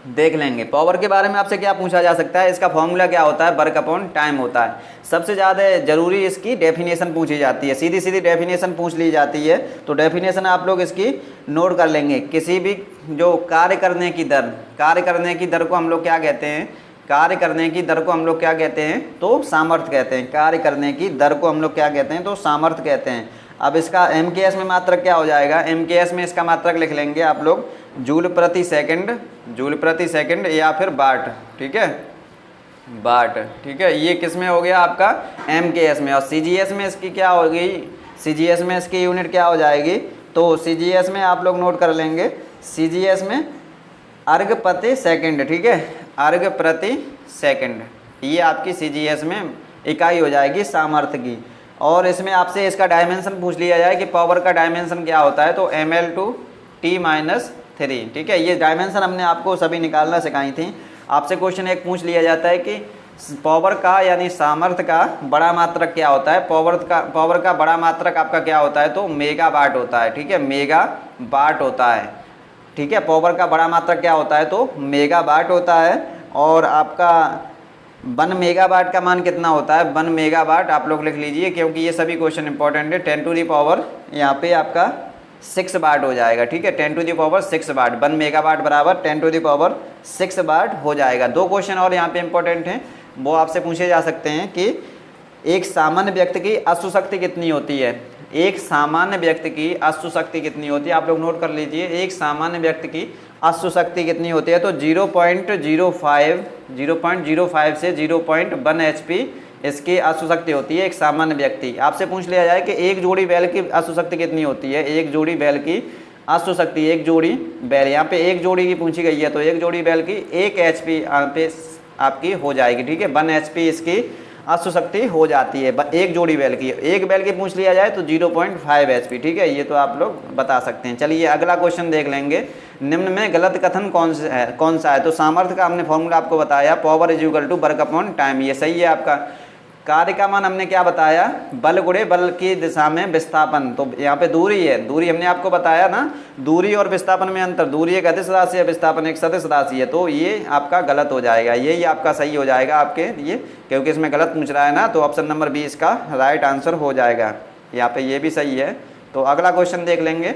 Speaker 1: देख लेंगे। पावर के बारे में आपसे क्या पूछा जा सकता है, इसका फॉर्मूला क्या होता है, वर्क अपॉन टाइम होता है। सबसे ज़्यादा जरूरी इसकी डेफिनेशन पूछी जाती है, सीधी सीधी डेफिनेशन पूछ ली जाती है, तो डेफिनेशन आप लोग इसकी नोट कर लेंगे। किसी भी जो कार्य करने की दर, कार्य करने की दर को हम लोग क्या कहते हैं, कार्य करने की दर को हम लोग क्या कहते हैं, तो सामर्थ्य कहते हैं। कार्य करने की दर को हम लोग क्या कहते हैं, तो सामर्थ्य कहते हैं। अब इसका MKS में मात्रक क्या हो जाएगा, MKS में इसका मात्रक लिख लेंगे आप लोग जूल प्रति सेकंड, जूल प्रति सेकंड या फिर वाट, ठीक है, वाट, ठीक है, ये किस में हो गया आपका MKS में। और CGS में इसकी क्या होगी, CGS में इसकी यूनिट क्या हो जाएगी, तो CGS में आप लोग नोट कर लेंगे, CGS में अर्घ प्रति सेकंड, ठीक है, अर्घ प्रति सेकंड, ये आपकी CGS में इकाई हो जाएगी सामर्थ्य की। और इसमें आपसे इसका डायमेंशन पूछ लिया जाए कि पावर का डायमेंशन क्या होता है, तो ml/t-3, ठीक है, ये डायमेंशन हमने आपको सभी निकालना सिखाई थी। आपसे क्वेश्चन एक पूछ लिया जाता है कि पावर का यानी सामर्थ्य का बड़ा मात्रक क्या होता है, पावर का बड़ा मात्रक आपका क्या होता है, तो मेगावाट होता है, ठीक है, मेगावाट होता है, ठीक है, पावर का बड़ा मात्रक क्या होता है, तो मेगावाट होता है। और आपका 1 मेगावाट का मान कितना होता है, 1 मेगावाट आप लोग लिख लीजिए, क्योंकि ये सभी क्वेश्चन इंपॉर्टेंट है। 10⁻, यहाँ पे आपका 6 वाट हो जाएगा, ठीक है, 10⁻6 वाट, 1 मेगावाट बराबर 10⁻6 वाट हो जाएगा। दो क्वेश्चन और यहाँ पे इंपॉर्टेंट हैं, वो आपसे पूछे जा सकते हैं कि एक सामान्य व्यक्ति की अश्व शक्ति कितनी होती है, एक सामान्य व्यक्ति की अश्व शक्ति कितनी होती है, आप लोग नोट कर लीजिए, एक सामान्य व्यक्ति की अश्व शक्ति कितनी होती है, तो 0.05 से 0.1 HP इसकी अश्व शक्ति होती है एक सामान्य व्यक्ति। आपसे पूछ लिया जाए कि एक जोड़ी बैल की अश्व शक्ति कितनी होती है, एक जोड़ी बैल की अश्व शक्ति, एक जोड़ी बैल, यहाँ पे एक जोड़ी की पूछी गई है, तो एक जोड़ी बैल की 1 HP पे आपकी हो जाएगी, ठीक है, 1 HP इसकी अश्व शक्ति हो जाती है एक जोड़ी बैल की। एक बैल की पूछ लिया जाए तो 0.5 HP, ठीक है, ये तो आप लोग बता सकते हैं। चलिए अगला क्वेश्चन देख लेंगे, निम्न में गलत कथन कौन सा है, तो सामर्थ्य का हमने फॉर्मूला आपको बताया, power is equal to work upon time, ये सही है आपका। कार्य का मान हमने क्या बताया, बल गुणे बल की दिशा में विस्थापन। तो यहाँ पे दूरी है, दूरी हमने आपको बताया ना, दूरी और विस्थापन में अंतर, दूरी एक अदिश राशि है, विस्थापन एक सदिश राशि है। तो ये आपका गलत हो जाएगा, यही आपका सही हो जाएगा आपके लिए, क्योंकि इसमें गलत पूछ रहा है ना, तो ऑप्शन नंबर बी इसका राइट आंसर हो जाएगा। यहाँ पे ये भी सही है। तो अगला क्वेश्चन देख लेंगे।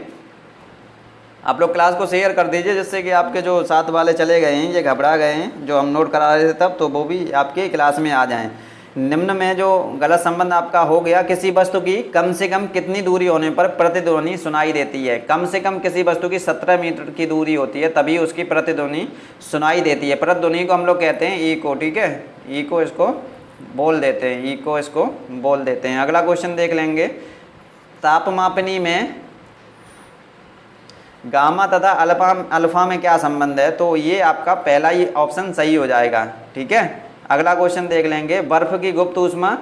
Speaker 1: आप लोग क्लास को शेयर कर दीजिए, जिससे कि आपके जो साथ वाले चले गए हैं, ये घबरा गए हैं जो हम नोट करा रहे थे तब, तो वो भी आपके क्लास में आ जाएं। निम्न में जो गलत संबंध आपका हो गया, किसी वस्तु की कम से कम कितनी दूरी होने पर प्रतिध्वनि सुनाई देती है। कम से कम किसी वस्तु की 17 मीटर की दूरी होती है तभी उसकी प्रतिध्वनि सुनाई देती है। प्रतिध्वनि को हम लोग कहते हैं इको, ठीक है, इको इसको बोल देते हैं, इको इसको बोल देते हैं। अगला क्वेश्चन देख लेंगे। तापमापनी में गामा तथा अल्फा में क्या संबंध है, तो ये आपका पहला ही ऑप्शन सही हो जाएगा, ठीक है। अगला क्वेश्चन देख लेंगे। बर्फ़ की गुप्त ऊष्मा,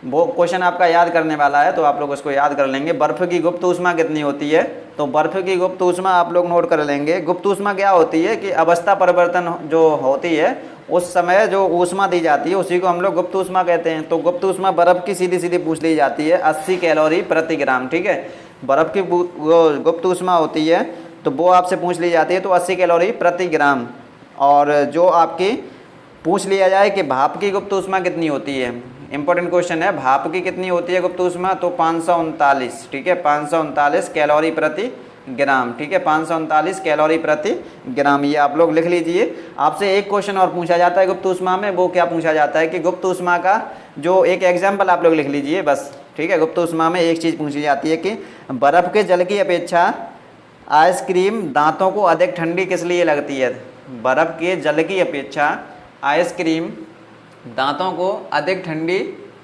Speaker 1: वो क्वेश्चन आपका याद करने वाला है, तो आप लोग उसको याद कर लेंगे। बर्फ़ की गुप्त ऊष्मा कितनी होती है, तो बर्फ़ की गुप्त ऊष्मा आप लोग नोट कर लेंगे। गुप्त ऊष्मा क्या होती है कि अवस्था परिवर्तन जो होती है उस समय जो ऊष्मा दी जाती है उसी को हम लोग गुप्त ऊष्मा कहते हैं। तो गुप्त ऊष्मा बर्फ़ की सीधी सीधी पूछ ली जाती है, 80 कैलोरी प्रति ग्राम, ठीक है। बर्फ़ की गुप्त ऊष्मा होती है तो वो आपसे पूछ ली जाती है, तो 80 कैलोरी प्रति ग्राम। और जो आपकी पूछ लिया जाए कि भाप की गुप्त ऊष्मा कितनी होती है, इंपॉर्टेंट क्वेश्चन है, भाप की कितनी होती है गुप्त ऊष्मा, तो 539, ठीक है, 539 कैलोरी प्रति ग्राम, ठीक है, 539 कैलोरी प्रति ग्राम। ये आप लोग लिख लीजिए। आपसे एक क्वेश्चन और पूछा जाता है गुप्त ऊष्मा में, वो क्या पूछा जाता है कि गुप्त ऊष्मा का जो एक एग्जाम्पल आप लोग लिख लीजिए बस, ठीक है। गुप्त ऊष्मा में एक चीज़ पूछी जाती है कि बर्फ़ के जल की अपेक्षा आइसक्रीम दांतों को अधिक ठंडी किस लिए लगती है। बर्फ़ के जल की अपेक्षा आइसक्रीम दांतों को अधिक ठंडी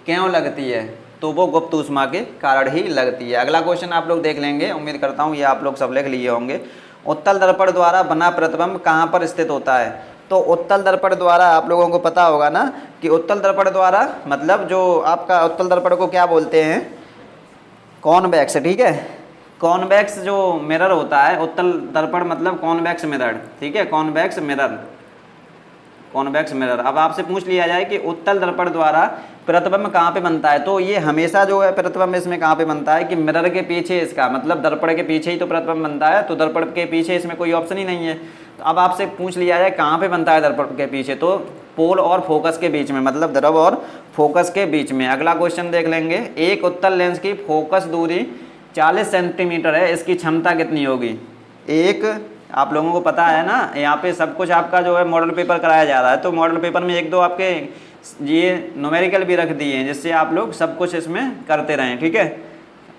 Speaker 1: क्यों लगती है, तो वो गुप्त ऊष्मा के कारण ही लगती है। अगला क्वेश्चन आप लोग देख लेंगे, उम्मीद करता हूँ ये आप लोग सब लिख लिए होंगे। उत्तल दर्पण द्वारा बना प्रतिबिंब कहाँ पर स्थित होता है, तो उत्तल दर्पण द्वारा आप लोगों को पता होगा ना कि उत्तल दर्पण द्वारा मतलब जो आपका उत्तल दर्पण को क्या बोलते हैं, कॉन्वेक्स, ठीक है। कॉन्वेक्स जो मिरर होता है, उत्तल दर्पण मतलब कॉन्वेक्स मिरर, ठीक है, कॉन्वेक्स मिरर, कॉन्वेक्स मिरर। अब आपसे पूछ लिया जाए कि उत्तल दर्पण द्वारा प्रतिबिंब कहाँ पे बनता है, तो ये हमेशा जो है प्रतिबिंब इसमें कहाँ पे बनता है कि मिरर के पीछे, इसका मतलब दर्पण के पीछे ही तो प्रतिबिंब बनता है, तो दर्पण के पीछे इसमें कोई ऑप्शन ही नहीं है। तो अब आपसे पूछ लिया जाए कहाँ पे बनता है दर्पण के पीछे, तो पोल और फोकस के बीच में, मतलब द्रव और फोकस के बीच में। अगला क्वेश्चन देख लेंगे। एक उत्तल लेंस की फोकस दूरी 40 सेंटीमीटर है, इसकी क्षमता कितनी होगी। एक आप लोगों को पता है ना, यहाँ पे सब कुछ आपका जो है मॉडल पेपर कराया जा रहा है, तो मॉडल पेपर में एक दो आपके ये न्यूमेरिकल भी रख दिए हैं, जिससे आप लोग सब कुछ इसमें करते रहें, ठीक है।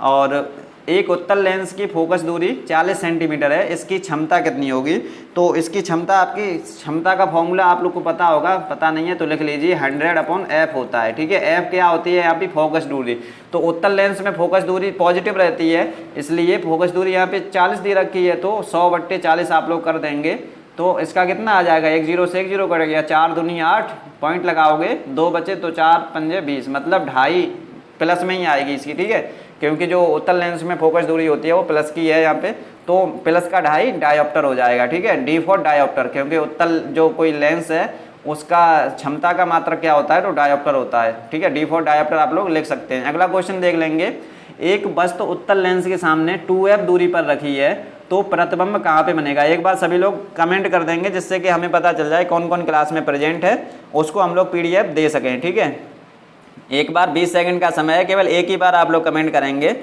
Speaker 1: और एक उत्तल लेंस की फोकस दूरी 40 सेंटीमीटर है, इसकी क्षमता कितनी होगी, तो इसकी क्षमता, आपकी क्षमता का फॉर्मूला आप लोग को पता होगा, पता नहीं है तो लिख लीजिए, 100/f होता है, ठीक है। f क्या होती है यहाँ पे, फोकस दूरी। तो उत्तल लेंस में फोकस दूरी पॉजिटिव रहती है, इसलिए फोकस दूरी यहाँ पे 40 दी रखी है, तो 100/40 आप लोग कर देंगे, तो इसका कितना आ जाएगा, 1 0 से 1 0 कट गया, 4 दूनी 8, पॉइंट लगाओगे 2 बचे तो 4 पंजे 20, मतलब 2.5 प्लस में ही आएगी इसकी, ठीक है, क्योंकि जो उत्तल लेंस में फोकस दूरी होती है वो प्लस की है यहाँ पे, तो प्लस का 2.5 डायोप्टर हो जाएगा, ठीक है, D फॉर डायोप्टर, क्योंकि उत्तल जो कोई लेंस है उसका क्षमता का मात्रक क्या होता है, तो डायोप्टर होता है, ठीक है, D फॉर डायोप्टर आप लोग लिख सकते हैं। अगला क्वेश्चन देख लेंगे। एक वस्तु उत्तल लेंस के सामने 2f दूरी पर रखी है, तो प्रतिबिंब कहाँ पे बनेगा। एक बार सभी लोग कमेंट कर देंगे, जिससे कि हमें पता चल जाए कौन कौन क्लास में प्रेजेंट है, उसको हम लोग PDF दे सकें, ठीक है। एक बार 20 सेकंड का समय है, केवल एक ही बार आप लोग कमेंट करेंगे,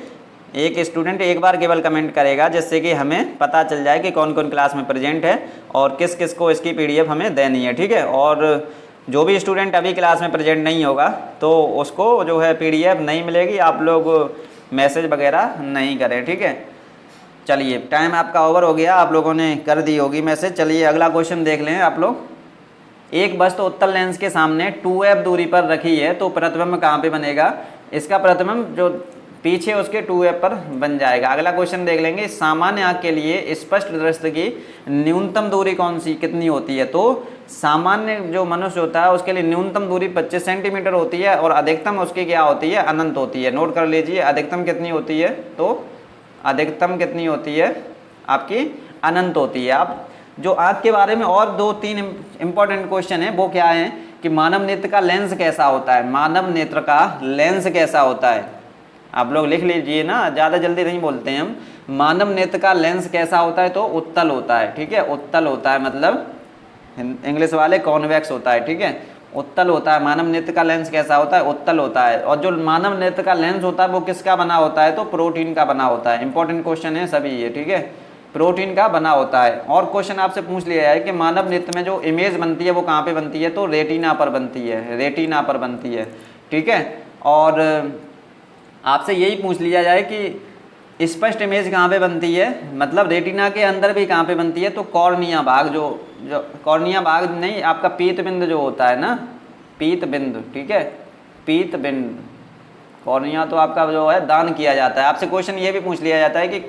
Speaker 1: एक स्टूडेंट एक बार केवल कमेंट करेगा, जिससे कि हमें पता चल जाए कि कौन कौन क्लास में प्रेजेंट है और किस किस को इसकी PDF हमें देनी है, ठीक है। और जो भी स्टूडेंट अभी क्लास में प्रेजेंट नहीं होगा तो उसको जो है PDF नहीं मिलेगी, आप लोग मैसेज वगैरह नहीं करें, ठीक है। चलिए, टाइम आपका ओवर हो गया, आप लोगों ने कर दी होगी मैसेज। चलिए अगला क्वेश्चन देख लें आप लोग। एक वस्तु उत्तल लेंस के सामने 2f दूरी पर रखी है, तो प्रतिबिंब कहाँ पे बनेगा, इसका प्रतिबिंब जो पीछे उसके 2f पर बन जाएगा। अगला क्वेश्चन देख लेंगे। सामान्य आँख के लिए स्पष्ट दृष्टि की न्यूनतम दूरी कौन सी कितनी होती है, तो सामान्य जो मनुष्य होता है उसके लिए न्यूनतम दूरी 25 सेंटीमीटर होती है और अधिकतम उसकी क्या होती है, अनंत होती है। नोट कर लीजिए, अधिकतम कितनी होती है, तो अधिकतम कितनी होती है आपकी, अनंत होती है। आप जो आँख के बारे में और 2-3 इम्पॉर्टेंट क्वेश्चन है, वो क्या है कि मानव नेत्र का लेंस कैसा होता है, मानव नेत्र का लेंस कैसा होता है। आप लोग लिख लीजिए ना, ज़्यादा जल्दी नहीं बोलते हैं हम। मानव नेत्र का लेंस कैसा होता है तो उत्तल होता है, ठीक है, उत्तल होता है, मतलब इंग्लिश वाले कॉन्वेक्स होता है, ठीक है, उत्तल होता है। मानव नेत्र का लेंस कैसा होता है, उत्तल होता है। और जो मानव नेत्र का लेंस होता है वो किसका बना होता है तो प्रोटीन का बना होता है। इंपॉर्टेंट क्वेश्चन है सभी ये, ठीक है, प्रोटीन का बना होता है। और क्वेश्चन आपसे पूछ लिया है कि मानव नेत्र में जो इमेज बनती है वो कहाँ पे बनती है तो रेटिना पर बनती है, रेटिना पर बनती है, ठीक है। और आपसे यही पूछ लिया जाए कि स्पष्ट इमेज कहाँ पे बनती है, मतलब रेटिना के अंदर भी कहाँ पे बनती है तो कॉर्निया भाग, जो कॉर्निया भाग नहीं, आपका पीत बिंद जो होता है ना, पीत बिंद, ठीक है, पीत बिंद। कॉर्निया तो आपका जो है दान किया जाता है। आपसे क्वेश्चन ये भी पूछ लिया जाता है कि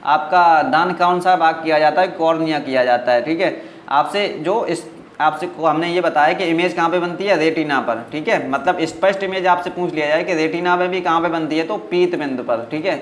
Speaker 1: आपका दान कौन सा भाग किया जाता है, कॉर्निया किया जाता है, ठीक है। आपसे जो इस आपसे हमने ये बताया कि इमेज कहाँ पे बनती है रेटिना पर, ठीक है, मतलब स्पष्ट इमेज आपसे पूछ लिया जाए कि रेटिना में भी कहाँ पे बनती है तो पीत बिंदु पर, ठीक है,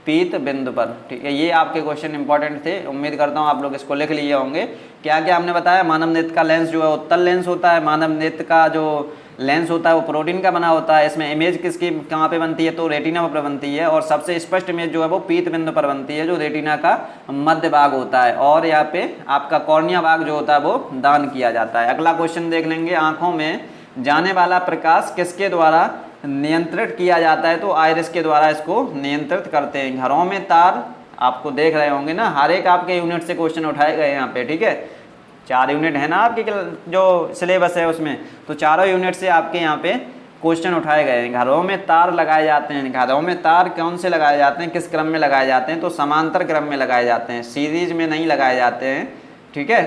Speaker 1: पीत बिंदु पर, ठीक है। ये आपके क्वेश्चन इंपॉर्टेंट थे, उम्मीद करता हूँ आप लोग इसको लिख लिए होंगे। क्या क्या हमने बताया, मानव नेत्र का लेंस जो है उत्तल लेंस होता है, मानव नेत्र का जो लेंस होता है वो प्रोटीन का बना होता है। इसमें इमेज किसकी कहाँ पे बनती है तो रेटिना पर बनती है। और सबसे स्पष्ट इमेज जो है वो पीत बिंदु पर बनती है जो रेटिना का मध्य भाग होता है। और यहाँ पे आपका कॉर्निया भाग जो होता है वो दान किया जाता है। अगला क्वेश्चन देख लेंगे, आंखों में जाने वाला प्रकाश किसके द्वारा नियंत्रित किया जाता है तो आइरिस के द्वारा इसको नियंत्रित करते हैं। घरों में तार, आपको देख रहे होंगे ना, हर एक आपके यूनिट से क्वेश्चन उठाए गए यहाँ पे, ठीक है। 4 यूनिट है ना आपके जो सिलेबस है उसमें, तो चारों यूनिट से आपके यहाँ पे क्वेश्चन उठाए गए हैं। घरों में तार लगाए जाते हैं, घरों में तार कौन से लगाए जाते हैं, किस क्रम में लगाए जाते हैं तो समांतर क्रम में लगाए जाते हैं, सीरीज में नहीं लगाए जाते हैं, ठीक है।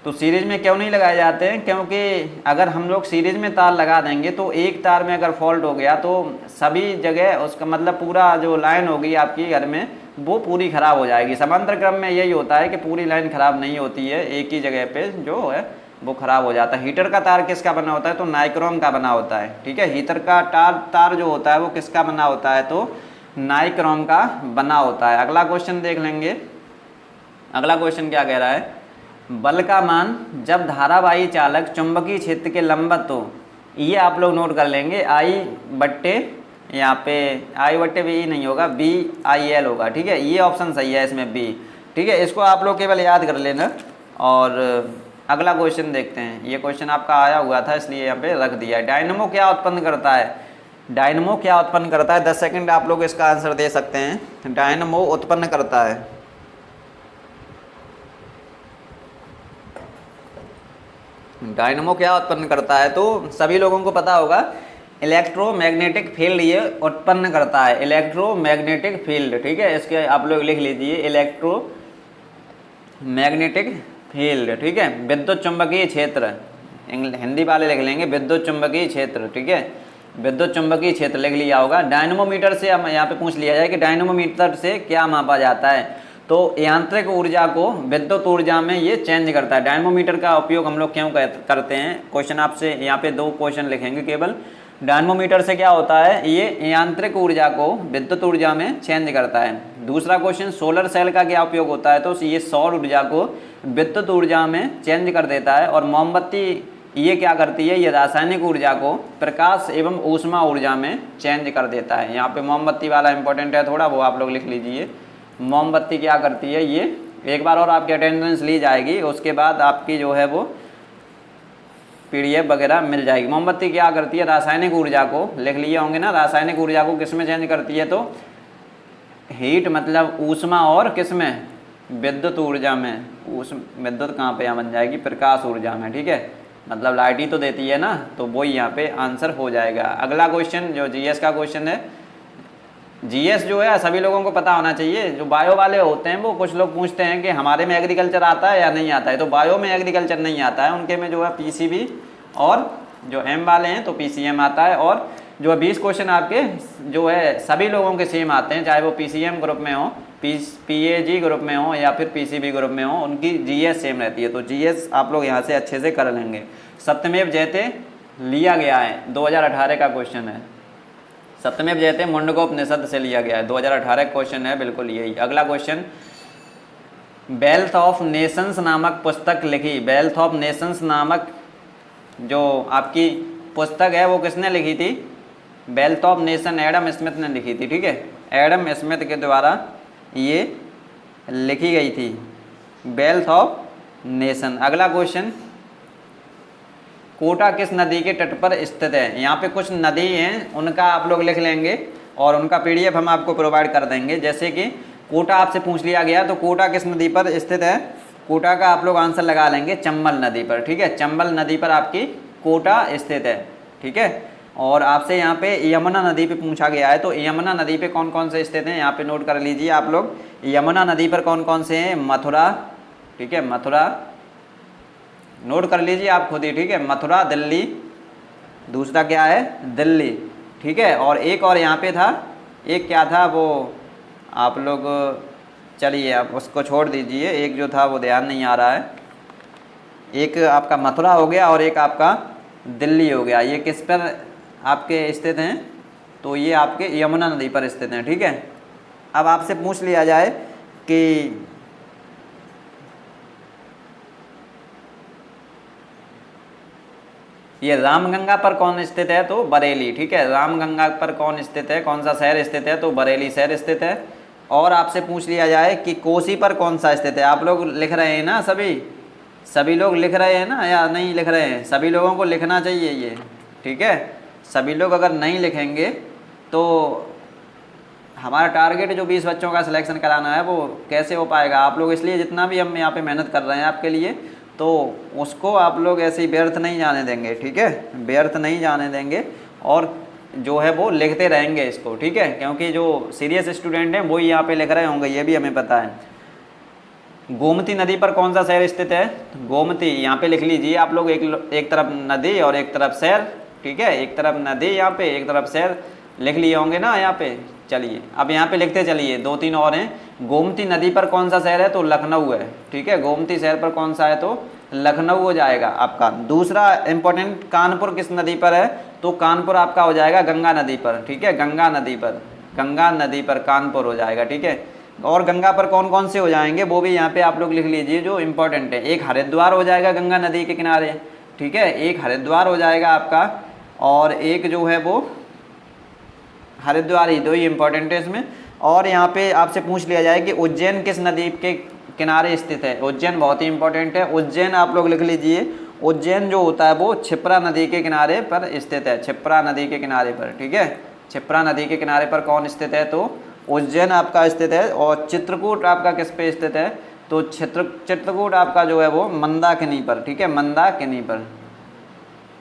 Speaker 1: तो सीरीज में क्यों नहीं लगाए जाते हैं, क्योंकि अगर हम लोग सीरीज में तार लगा देंगे तो एक तार में अगर फॉल्ट हो गया तो सभी जगह उसका मतलब पूरा जो लाइन होगी आपकी घर में वो पूरी ख़राब हो जाएगी। समांतर क्रम में यही होता है कि पूरी लाइन ख़राब नहीं होती है, एक ही जगह पे जो है वो ख़राब हो जाता है। हीटर का तार किसका बना होता है तो नाइक्रोम का बना होता है, ठीक है। हीटर का तार जो होता है वो किसका बना होता है तो नाइक्रोम का बना होता है। अगला क्वेश्चन देख लेंगे। अगला क्वेश्चन क्या कह रहा है, बल का मान जब धारावाही चालक चुंबकीय क्षेत्र के लंबवत हो, ये आप लोग नोट कर लेंगे, आई बट्टे यहाँ पे आई बट्टे बी नहीं होगा, बी आई एल होगा, ठीक है। ये ऑप्शन सही है इसमें बी, ठीक है। इसको आप लोग केवल याद कर लेना। और अगला क्वेश्चन देखते हैं। ये क्वेश्चन आपका आया हुआ था इसलिए यहाँ पे रख दिया है। डायनमो क्या उत्पन्न करता है, डायनमो क्या उत्पन्न करता है, 10 सेकंड आप लोग इसका आंसर दे सकते हैं। डायनमो उत्पन्न करता है, डायनमो क्या उत्पन्न करता है तो सभी लोगों को पता होगा, इलेक्ट्रोमैग्नेटिक फील्ड ये उत्पन्न करता है, इलेक्ट्रोमैग्नेटिक फील्ड, ठीक है। इसके आप लोग लिख लीजिए इलेक्ट्रोमैग्नेटिक फील्ड, ठीक है। विद्युत चुंबकीय क्षेत्र, हिंदी वाले लिख लेंगे विद्युत चुंबकीय क्षेत्र, ठीक है, विद्युत चुंबकीय क्षेत्र लिख लिया होगा। डायनमोमीटर से हम यहाँ पे पूछ लिया जाए कि डायनमोमीटर से क्या मापा जाता है तो यांत्रिक ऊर्जा को विद्युत ऊर्जा में ये चेंज करता है। डायनमोमीटर का उपयोग हम लोग क्यों करते हैं, क्वेश्चन आपसे यहाँ पे 2 क्वेश्चन लिखेंगे केवल। डायनमोमीटर से क्या होता है, ये यांत्रिक ऊर्जा को विद्युत ऊर्जा में चेंज करता है। दूसरा क्वेश्चन, सोलर सेल का क्या उपयोग होता है तो ये सौर ऊर्जा को विद्युत ऊर्जा में चेंज कर देता है। और मोमबत्ती ये क्या करती है, ये रासायनिक ऊर्जा को प्रकाश एवं ऊष्मा ऊर्जा में चेंज कर देता है। यहाँ पे मोमबत्ती वाला इंपॉर्टेंट है थोड़ा, वो आप लोग लिख लीजिए। मोमबत्ती क्या करती है, ये एक बार और आपकी अटेंडेंस ली जाएगी, उसके बाद आपकी जो है वो PDF वगैरह मिल जाएगी। मोमबत्ती क्या करती है, रासायनिक ऊर्जा को लिख लिए होंगे ना, रासायनिक ऊर्जा को किस में चेंज करती है तो हीट मतलब ऊष्मा और किस में, विद्युत ऊर्जा में। विद्युत कहाँ पे यहाँ बन जाएगी, प्रकाश ऊर्जा में, ठीक है, मतलब लाइट ही तो देती है ना, तो वही यहाँ पे आंसर हो जाएगा। अगला क्वेश्चन जो GS का क्वेश्चन है, GS जो है सभी लोगों को पता होना चाहिए। जो बायो वाले होते हैं वो कुछ लोग पूछते हैं कि हमारे में एग्रीकल्चर आता है या नहीं आता है, तो बायो में एग्रीकल्चर नहीं आता है, उनके में जो है PCB और जो M वाले हैं तो PCM आता है। और जो 20 क्वेश्चन आपके जो है सभी लोगों के सेम आते हैं, चाहे वो PCM ग्रुप में हो, PAG ग्रुप में हो या फिर PCB ग्रुप में हो, उनकी GS सेम रहती है। तो GS आप लोग यहाँ से अच्छे से कर लेंगे। सत्यमेव जयते लिया गया है, 2018 का क्वेश्चन है। सत्यमेव जयते मुंडकोपनिषद से लिया गया है, 2018 क्वेश्चन है, बिल्कुल यही। अगला क्वेश्चन, वेल्थ ऑफ नेशंस नामक पुस्तक लिखी, वेल्थ ऑफ नेशंस नामक जो आपकी पुस्तक है वो किसने लिखी थी? Wealth of nation Adam Smith ने लिखी थी, ठीक है, एडम स्मिथ के द्वारा ये लिखी गई थी, वेल्थ ऑफ नेशन। अगला क्वेश्चन, कोटा किस नदी के तट पर स्थित है? यहाँ पे कुछ नदी हैं, उनका आप लोग लिख लेंगे और उनका पीडीएफ हम आपको प्रोवाइड कर देंगे। जैसे कि कोटा आपसे पूछ लिया गया तो कोटा किस नदी पर स्थित है? कोटा का आप लोग आंसर लगा लेंगे चंबल नदी पर, ठीक है, चंबल नदी पर आपकी कोटा स्थित है, ठीक है। और आपसे यहाँ पे यमुना नदी पे पूछा गया है, तो यमुना नदी पे कौन कौन से स्थित हैं यहाँ पे नोट कर लीजिए आप लोग। यमुना नदी पर कौन कौन से हैं? मथुरा, ठीक है, मथुरा नोट कर लीजिए आप खुद ही, ठीक है, मथुरा, दिल्ली, दूसरा क्या है? दिल्ली, ठीक है। और एक और यहाँ पे था, एक क्या था वो आप लोग, चलिए आप उसको छोड़ दीजिए, एक जो था वो ध्यान नहीं आ रहा है। एक आपका मथुरा हो गया और एक आपका दिल्ली हो गया। ये किस पर आपके स्थित हैं? तो ये आपके यमुना नदी पर स्थित हैं, ठीक है। अब आपसे पूछ लिया जाए कि ये रामगंगा पर कौन स्थित है? तो बरेली, ठीक है, रामगंगा पर कौन स्थित है, कौन सा शहर स्थित है? तो बरेली शहर स्थित है। और आपसे पूछ लिया जाए कि कोसी पर कौन सा स्थित है? आप लोग लिख रहे हैं ना, सभी लोग लिख रहे हैं ना या नहीं लिख रहे हैं? सभी लोगों को लिखना चाहिए ये, ठीक है। सभी लोग अगर नहीं लिखेंगे तो हमारा टारगेट जो 20 बच्चों का सिलेक्शन कराना है वो कैसे हो पाएगा? आप लोग इसलिए जितना भी हम यहाँ पे मेहनत कर रहे हैं आपके लिए, तो उसको आप लोग ऐसे ही व्यर्थ नहीं जाने देंगे, ठीक है, व्यर्थ नहीं जाने देंगे और जो है वो लिखते रहेंगे इसको, ठीक है, क्योंकि जो सीरियस स्टूडेंट हैं वही यहाँ पे लिख रहे होंगे, ये भी हमें पता है। गोमती नदी पर कौन सा शहर स्थित है? गोमती, यहाँ पे लिख लीजिए आप लोग, एक तरफ नदी और एक तरफ शहर, ठीक है, एक तरफ नदी यहाँ पे, एक तरफ शहर, लिख लिए होंगे ना यहाँ पे। चलिए अब यहाँ पे लिखते चलिए, 2-3 और हैं। गोमती नदी पर कौन सा शहर है? तो लखनऊ है, ठीक है, गोमती शहर पर कौन सा है? तो लखनऊ हो जाएगा आपका। दूसरा इंपॉर्टेंट, कानपुर किस नदी पर है? तो कानपुर आपका हो जाएगा गंगा नदी पर, ठीक है, गंगा नदी पर, गंगा नदी पर कानपुर हो जाएगा, ठीक है। और गंगा पर कौन कौन से हो जाएंगे वो भी यहाँ पे आप लोग लिख लीजिए जो इम्पोर्टेंट है। एक हरिद्वार हो जाएगा गंगा नदी के किनारे, ठीक है, एक हरिद्वार हो जाएगा आपका, और एक जो है वो हरिद्वार ही, दो ही इम्पोर्टेंट है इसमें। और यहाँ पे आपसे पूछ लिया जाए कि उज्जैन किस नदी के किनारे स्थित है? उज्जैन बहुत ही इंपॉर्टेंट है, उज्जैन आप लोग लिख लीजिए। उज्जैन जो होता है वो क्षिप्रा नदी के किनारे पर स्थित है, क्षिप्रा नदी के किनारे पर, ठीक है, क्षिप्रा नदी के किनारे पर कौन स्थित है? तो उज्जैन आपका स्थित है। और चित्रकूट आपका किस पे स्थित है? तो चित्रकूट आपका जो है वो मंदाकिनी पर, ठीक है, मंदाकिनी पर,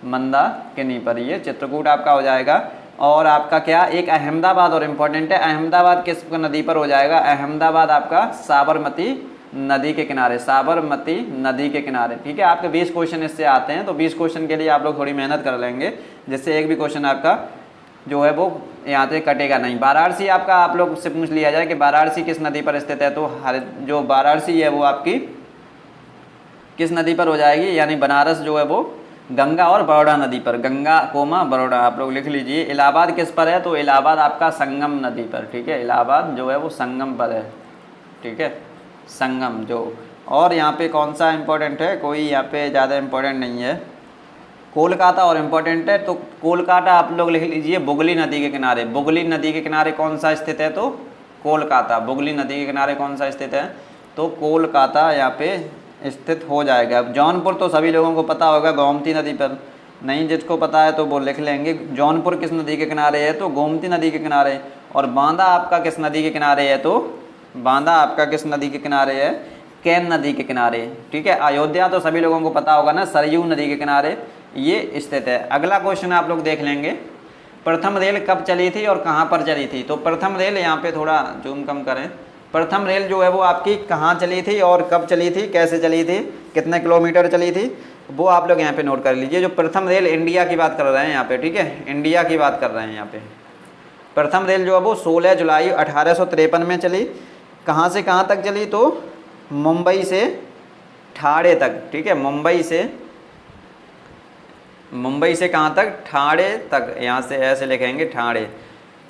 Speaker 1: मंदाकिनी पर ये चित्रकूट आपका हो जाएगा। और आपका क्या, एक अहमदाबाद और इम्पोर्टेंट है, अहमदाबाद किस नदी पर हो जाएगा? अहमदाबाद आपका साबरमती नदी के किनारे, साबरमती नदी के किनारे, ठीक है। आपके 20 क्वेश्चन इससे आते हैं, तो 20 क्वेश्चन के लिए आप लोग थोड़ी मेहनत कर लेंगे, जिससे एक भी क्वेश्चन आपका जो है वो यहाँ से कटेगा नहीं। वाराणसी आपका आप लोग से पूछ लिया जाए कि वाराणसी किस नदी पर स्थित है? तो जो वाराणसी है वो आपकी किस नदी पर हो जाएगी? यानी बनारस जो है वो गंगा और बड़ौदा नदी पर, गंगा कोमा बड़ौदा आप लोग लिख लीजिए। इलाहाबाद किस पर है? तो इलाहाबाद आपका संगम नदी पर, ठीक है, इलाहाबाद जो है वो संगम पर है, ठीक है, संगम जो। और यहाँ पे कौन सा इम्पोर्टेंट है? कोई यहाँ पे ज़्यादा इम्पोर्टेंट नहीं है। कोलकाता और इम्पोर्टेंट है, तो कोलकाता आप लोग लिख लीजिए बुगली नदी के किनारे। बुगली नदी के किनारे कौन सा स्थित है? तो कोलकाता, बुगली नदी के किनारे कौन सा स्थित है? तो कोलकाता यहाँ पे स्थित हो जाएगा। जौनपुर तो सभी लोगों को पता होगा, गोमती नदी पर, नहीं जिसको पता है तो वो लिख लेंगे। जौनपुर किस नदी के किनारे है? तो गोमती नदी के किनारे। और बांदा आपका किस नदी के किनारे है? तो बांदा आपका किस नदी के किनारे है? केन नदी के किनारे, ठीक है। अयोध्या तो सभी लोगों को पता होगा ना, सरयू नदी के किनारे ये स्थित है। अगला क्वेश्चन आप लोग देख लेंगे, प्रथम रेल कब चली थी और कहाँ पर चली थी? तो प्रथम रेल, यहाँ पे थोड़ा जूम कम करें, प्रथम रेल जो है वो आपकी कहाँ चली थी और कब चली थी, कैसे चली थी, कितने किलोमीटर चली थी, वो आप लोग यहाँ पे नोट कर लीजिए। जो प्रथम रेल इंडिया की बात कर रहे हैं यहाँ पे, ठीक है, इंडिया की बात कर रहे हैं यहाँ पे। प्रथम रेल जो है वो 16 जुलाई 1853 में चली। कहाँ से कहाँ तक चली? तो मुंबई से ठाणे तक, ठीक है, मुंबई से कहाँ तक? ठाणे तक, यहाँ से ऐसे लिखेंगे ठाणे,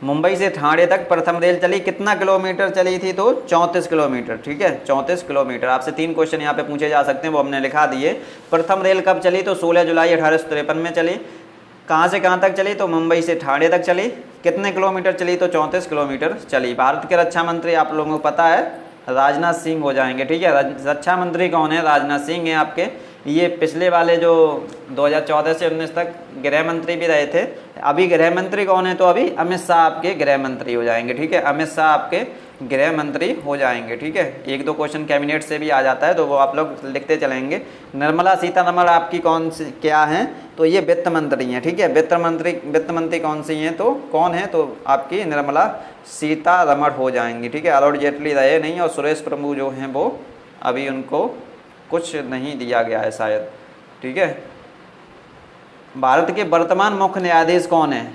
Speaker 1: मुंबई से ठाणे तक प्रथम रेल चली, कितना किलोमीटर चली थी? तो 34 किलोमीटर, ठीक है, 34 किलोमीटर। आपसे 3 क्वेश्चन यहाँ पे पूछे जा सकते हैं, वो हमने लिखा दिए। प्रथम रेल कब चली? तो 16 जुलाई 1853 में चली। कहाँ से कहाँ तक चली? तो मुंबई से ठाणे तक चली। कितने किलोमीटर चली? तो 34 किलोमीटर चली। भारत के रक्षा मंत्री आप लोगों को पता है राजनाथ सिंह हो जाएंगे, ठीक है। रक्षा मंत्री कौन है? राजनाथ सिंह हैं आपके। ये पिछले वाले जो 2014 से 19 तक गृह मंत्री भी रहे थे। अभी गृह मंत्री कौन है? तो अभी अमित शाह आपके गृह मंत्री हो जाएंगे, ठीक है। अमित शाह आपके गृह मंत्री हो जाएंगे, ठीक है। 1-2 क्वेश्चन कैबिनेट से भी आ जाता है, तो वो आप लोग लिखते चलेंगे। निर्मला सीतारमण आपकी कौन सी क्या हैं? तो ये वित्त मंत्री हैं, ठीक है। वित्त मंत्री कौन सी हैं? तो कौन है? तो आपकी निर्मला सीतारमण हो जाएंगी, ठीक है। अरुण जेटली रहे नहीं, और सुरेश प्रभु जो हैं वो अभी उनको कुछ नहीं दिया गया है शायद, ठीक है। भारत के वर्तमान मुख्य न्यायाधीश कौन है?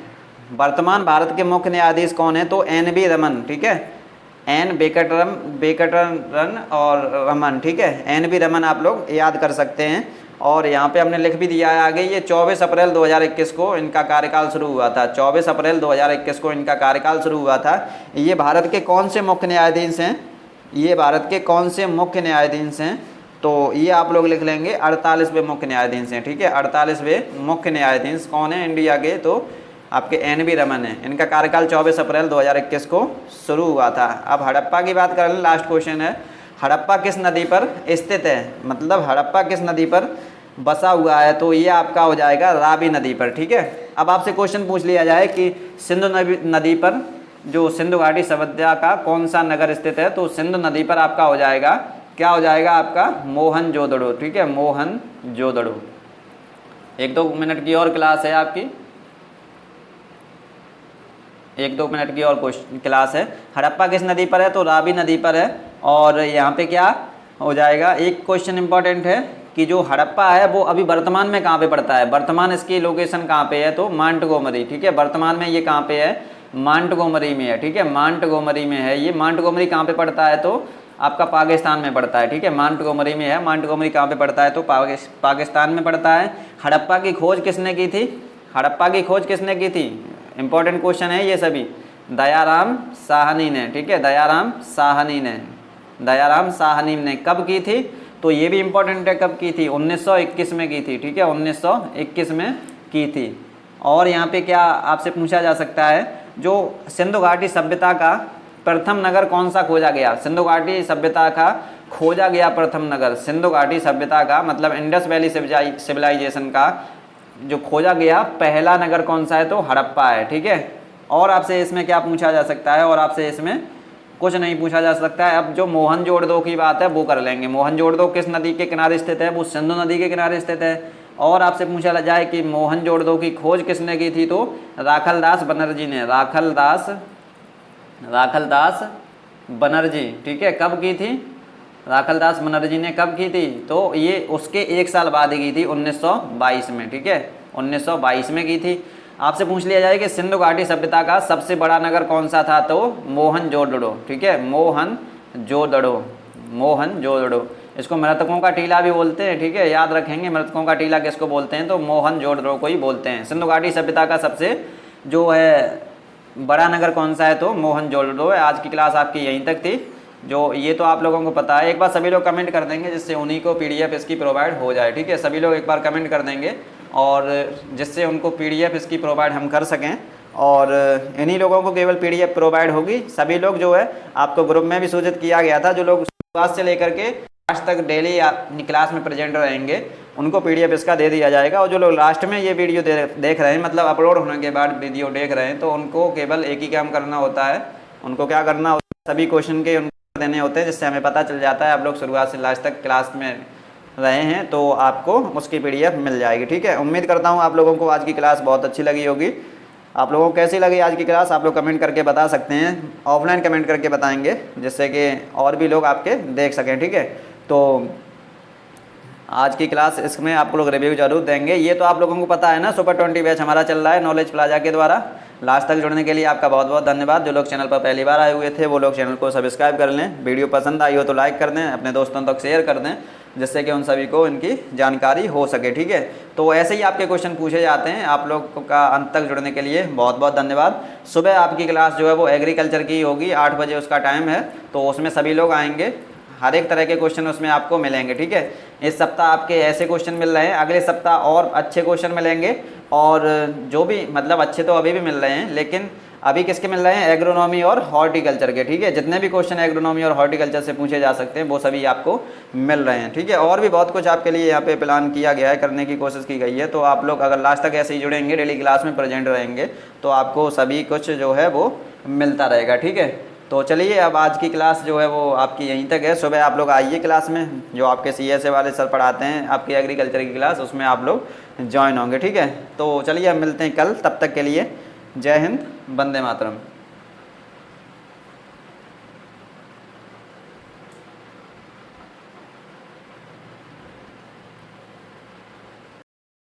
Speaker 1: वर्तमान भारत के मुख्य न्यायाधीश कौन है? तो NV रमन, ठीक है। एन वेंकटरमन और रमन, ठीक है। NV रमन आप लोग याद कर सकते हैं। और यहाँ पे हमने लिख भी दिया है आगे, ये 24 अप्रैल 2021 को इनका कार्यकाल शुरू हुआ था। 24 अप्रैल 2021 को इनका कार्यकाल शुरू हुआ था। ये भारत के कौन से मुख्य न्यायाधीश हैं? ये भारत के कौन से मुख्य न्यायाधीश हैं? तो ये आप लोग लिख लेंगे 48वें मुख्य न्यायाधीश हैं, ठीक है। 48वें मुख्य न्यायाधीश कौन है इंडिया के? तो आपके NV रमन है। इनका कार्यकाल 24 अप्रैल 2021 को शुरू हुआ था। अब हड़प्पा की बात कर लें, लास्ट क्वेश्चन है। हड़प्पा किस नदी पर स्थित है? मतलब हड़प्पा किस नदी पर बसा हुआ है? तो ये आपका हो जाएगा रावी नदी पर, ठीक है। अब आपसे क्वेश्चन पूछ लिया जाए कि सिंधु नदी पर जो सिंधु घाटी सभ्यता का कौन सा नगर स्थित है? तो सिंधु नदी पर आपका हो जाएगा, क्या हो जाएगा आपका? मोहनजोदड़ो, ठीक है, मोहनजोदड़ो। 1-2 मिनट की और क्लास है आपकी, 1-2 मिनट की और क्लास है। हड़प्पा किस नदी पर है? तो रावी नदी पर है। और यहाँ पे क्या हो जाएगा? एक क्वेश्चन इंपॉर्टेंट है कि जो हड़प्पा है वो अभी वर्तमान में कहाँ पे पड़ता है? वर्तमान इसकी लोकेशन कहाँ पे है? तो मांटगोमरी, ठीक है। वर्तमान में ये कहाँ पे है? मांटगोमरी में है, ठीक है। मांटगोमरी में है ये। मांटगोमरी कहाँ पे पड़ता है? तो आपका पाकिस्तान में पड़ता है, ठीक है। मांटगोमरी में है। मांटगोमरी कहाँ पे पड़ता है? तो पाकिस्तान में पड़ता है। हड़प्पा की खोज किसने की थी? हड़प्पा की खोज किसने की थी? इंपॉर्टेंट क्वेश्चन है ये सभी। दयाराम साहनी ने, ठीक है। दयाराम साहनी ने, दयाराम साहनी ने कब की थी? तो ये भी इंपॉर्टेंट है, कब की थी? 1921 में की थी, ठीक है। 1921 में की थी। और यहाँ पे क्या आपसे पूछा जा सकता है, जो सिंधु घाटी सभ्यता का प्रथम नगर कौन सा खोजा गया? सिंधु घाटी सभ्यता का खोजा गया प्रथम नगर, सिंधु घाटी सभ्यता का मतलब इंडस वैली सिविलाइजेशन का जो खोजा गया पहला नगर कौन सा है? तो हड़प्पा है, ठीक है। और आपसे इसमें क्या पूछा जा सकता है? और आपसे इसमें कुछ नहीं पूछा जा सकता है। अब जो मोहनजोदड़ो की बात है वो कर लेंगे। मोहनजोदड़ो किस नदी के किनारे स्थित है? वो सिंधु नदी के किनारे स्थित है। और आपसे पूछा जाए कि मोहनजोदड़ो की खोज किसने की थी? तो राखलदास बनर्जी ने, राखलदास बनर्जी, ठीक है। कब की थी? राखलदास बनर्जी ने कब की थी? तो ये उसके 1 साल बाद ही की थी, 1922 में, ठीक है। 1922 में की थी। आपसे पूछ लिया जाए कि सिंधु घाटी सभ्यता का सबसे बड़ा नगर कौन सा था? तो मोहनजोदड़ो, ठीक है। मोहनजोदड़ो। इसको मृतकों का टीला भी बोलते हैं, ठीक है। याद रखेंगे मृतकों का टीला किसको बोलते हैं? तो मोहनजोदड़ो को ही बोलते हैं। सिंधु घाटी सभ्यता का सबसे जो है बड़ा नगर कौन सा है? तो मोहनजोदड़ो है। आज की क्लास आपकी यहीं तक थी। जो ये तो आप लोगों को पता है। एक बार सभी लोग कमेंट कर देंगे जिससे उन्हीं को PDF इसकी प्रोवाइड हो जाए, ठीक है। सभी लोग एक बार कमेंट कर देंगे और जिससे उनको PDF इसकी प्रोवाइड हम कर सकें। और इन्हीं लोगों को केवल PDF प्रोवाइड होगी। सभी लोग जो है आपको ग्रुप में भी सूचित किया गया था, जो लोग शुरुआत से लेकर के आज तक डेली क्लास में प्रेजेंट रहेंगे उनको PDF इसका दे दिया जाएगा। और जो लोग लास्ट में ये वीडियो देख रहे हैं, मतलब अपलोड होने के बाद वीडियो देख रहे हैं, तो उनको केवल एक ही काम करना होता है। उनको क्या करना होता है? सभी क्वेश्चन के उनको देने होते हैं, जिससे हमें पता चल जाता है आप लोग शुरुआत से लास्ट तक क्लास में रहे हैं, तो आपको उसकी PDF मिल जाएगी, ठीक है। उम्मीद करता हूँ आप लोगों को आज की क्लास बहुत अच्छी लगी होगी। आप लोगों को कैसी लगी आज की क्लास आप लोग कमेंट करके बता सकते हैं। ऑफलाइन कमेंट करके बताएंगे, जिससे कि और भी लोग आपके देख सकें, ठीक है। तो आज की क्लास इसमें आप लोग रिव्यू जरूर देंगे। ये तो आप लोगों को पता है ना, सुपर 20 बैच हमारा चल रहा है नॉलेज प्लाजा के द्वारा। लास्ट तक जुड़ने के लिए आपका बहुत बहुत धन्यवाद। जो लोग चैनल पर पहली बार आए हुए थे वो लोग चैनल को सब्सक्राइब कर लें। वीडियो पसंद आई हो तो लाइक कर दें, अपने दोस्तों तक शेयर कर दें। जिससे कि उन सभी को इनकी जानकारी हो सके। ठीक है, तो ऐसे ही आपके क्वेश्चन पूछे जाते हैं। आप लोग का अंत तक जुड़ने के लिए बहुत बहुत धन्यवाद। सुबह आपकी क्लास जो है वो एग्रीकल्चर की होगी, 8 बजे उसका टाइम है, तो उसमें सभी लोग आएंगे। हर एक तरह के क्वेश्चन उसमें आपको मिलेंगे। ठीक है, इस सप्ताह आपके ऐसे क्वेश्चन मिल रहे हैं, अगले सप्ताह और अच्छे क्वेश्चन मिलेंगे। और जो भी मतलब अच्छे तो अभी भी मिल रहे हैं, लेकिन अभी किसके मिल रहे हैं, एग्रोनॉमी और हॉर्टिकल्चर के। ठीक है, जितने भी क्वेश्चन एग्रोनॉमी और हॉर्टिकल्चर से पूछे जा सकते हैं वो सभी आपको मिल रहे हैं। ठीक है, और भी बहुत कुछ आपके लिए यहाँ पे प्लान किया गया है, करने की कोशिश की गई है। तो आप लोग अगर लास्ट तक ऐसे ही जुड़ेंगे, डेली क्लास में प्रेजेंट रहेंगे, तो आपको सभी कुछ जो है वो मिलता रहेगा। ठीक है, तो चलिए अब आज की क्लास जो है वो आपकी यहीं तक है। सुबह आप लोग आइए क्लास में, जो आपके CSA वाले सर पढ़ाते हैं आपकी एग्रीकल्चर की क्लास, उसमें आप लोग ज्वाइन होंगे। ठीक है, तो चलिए अब मिलते हैं कल, तब तक के लिए जय हिंद, वंदे मातरम।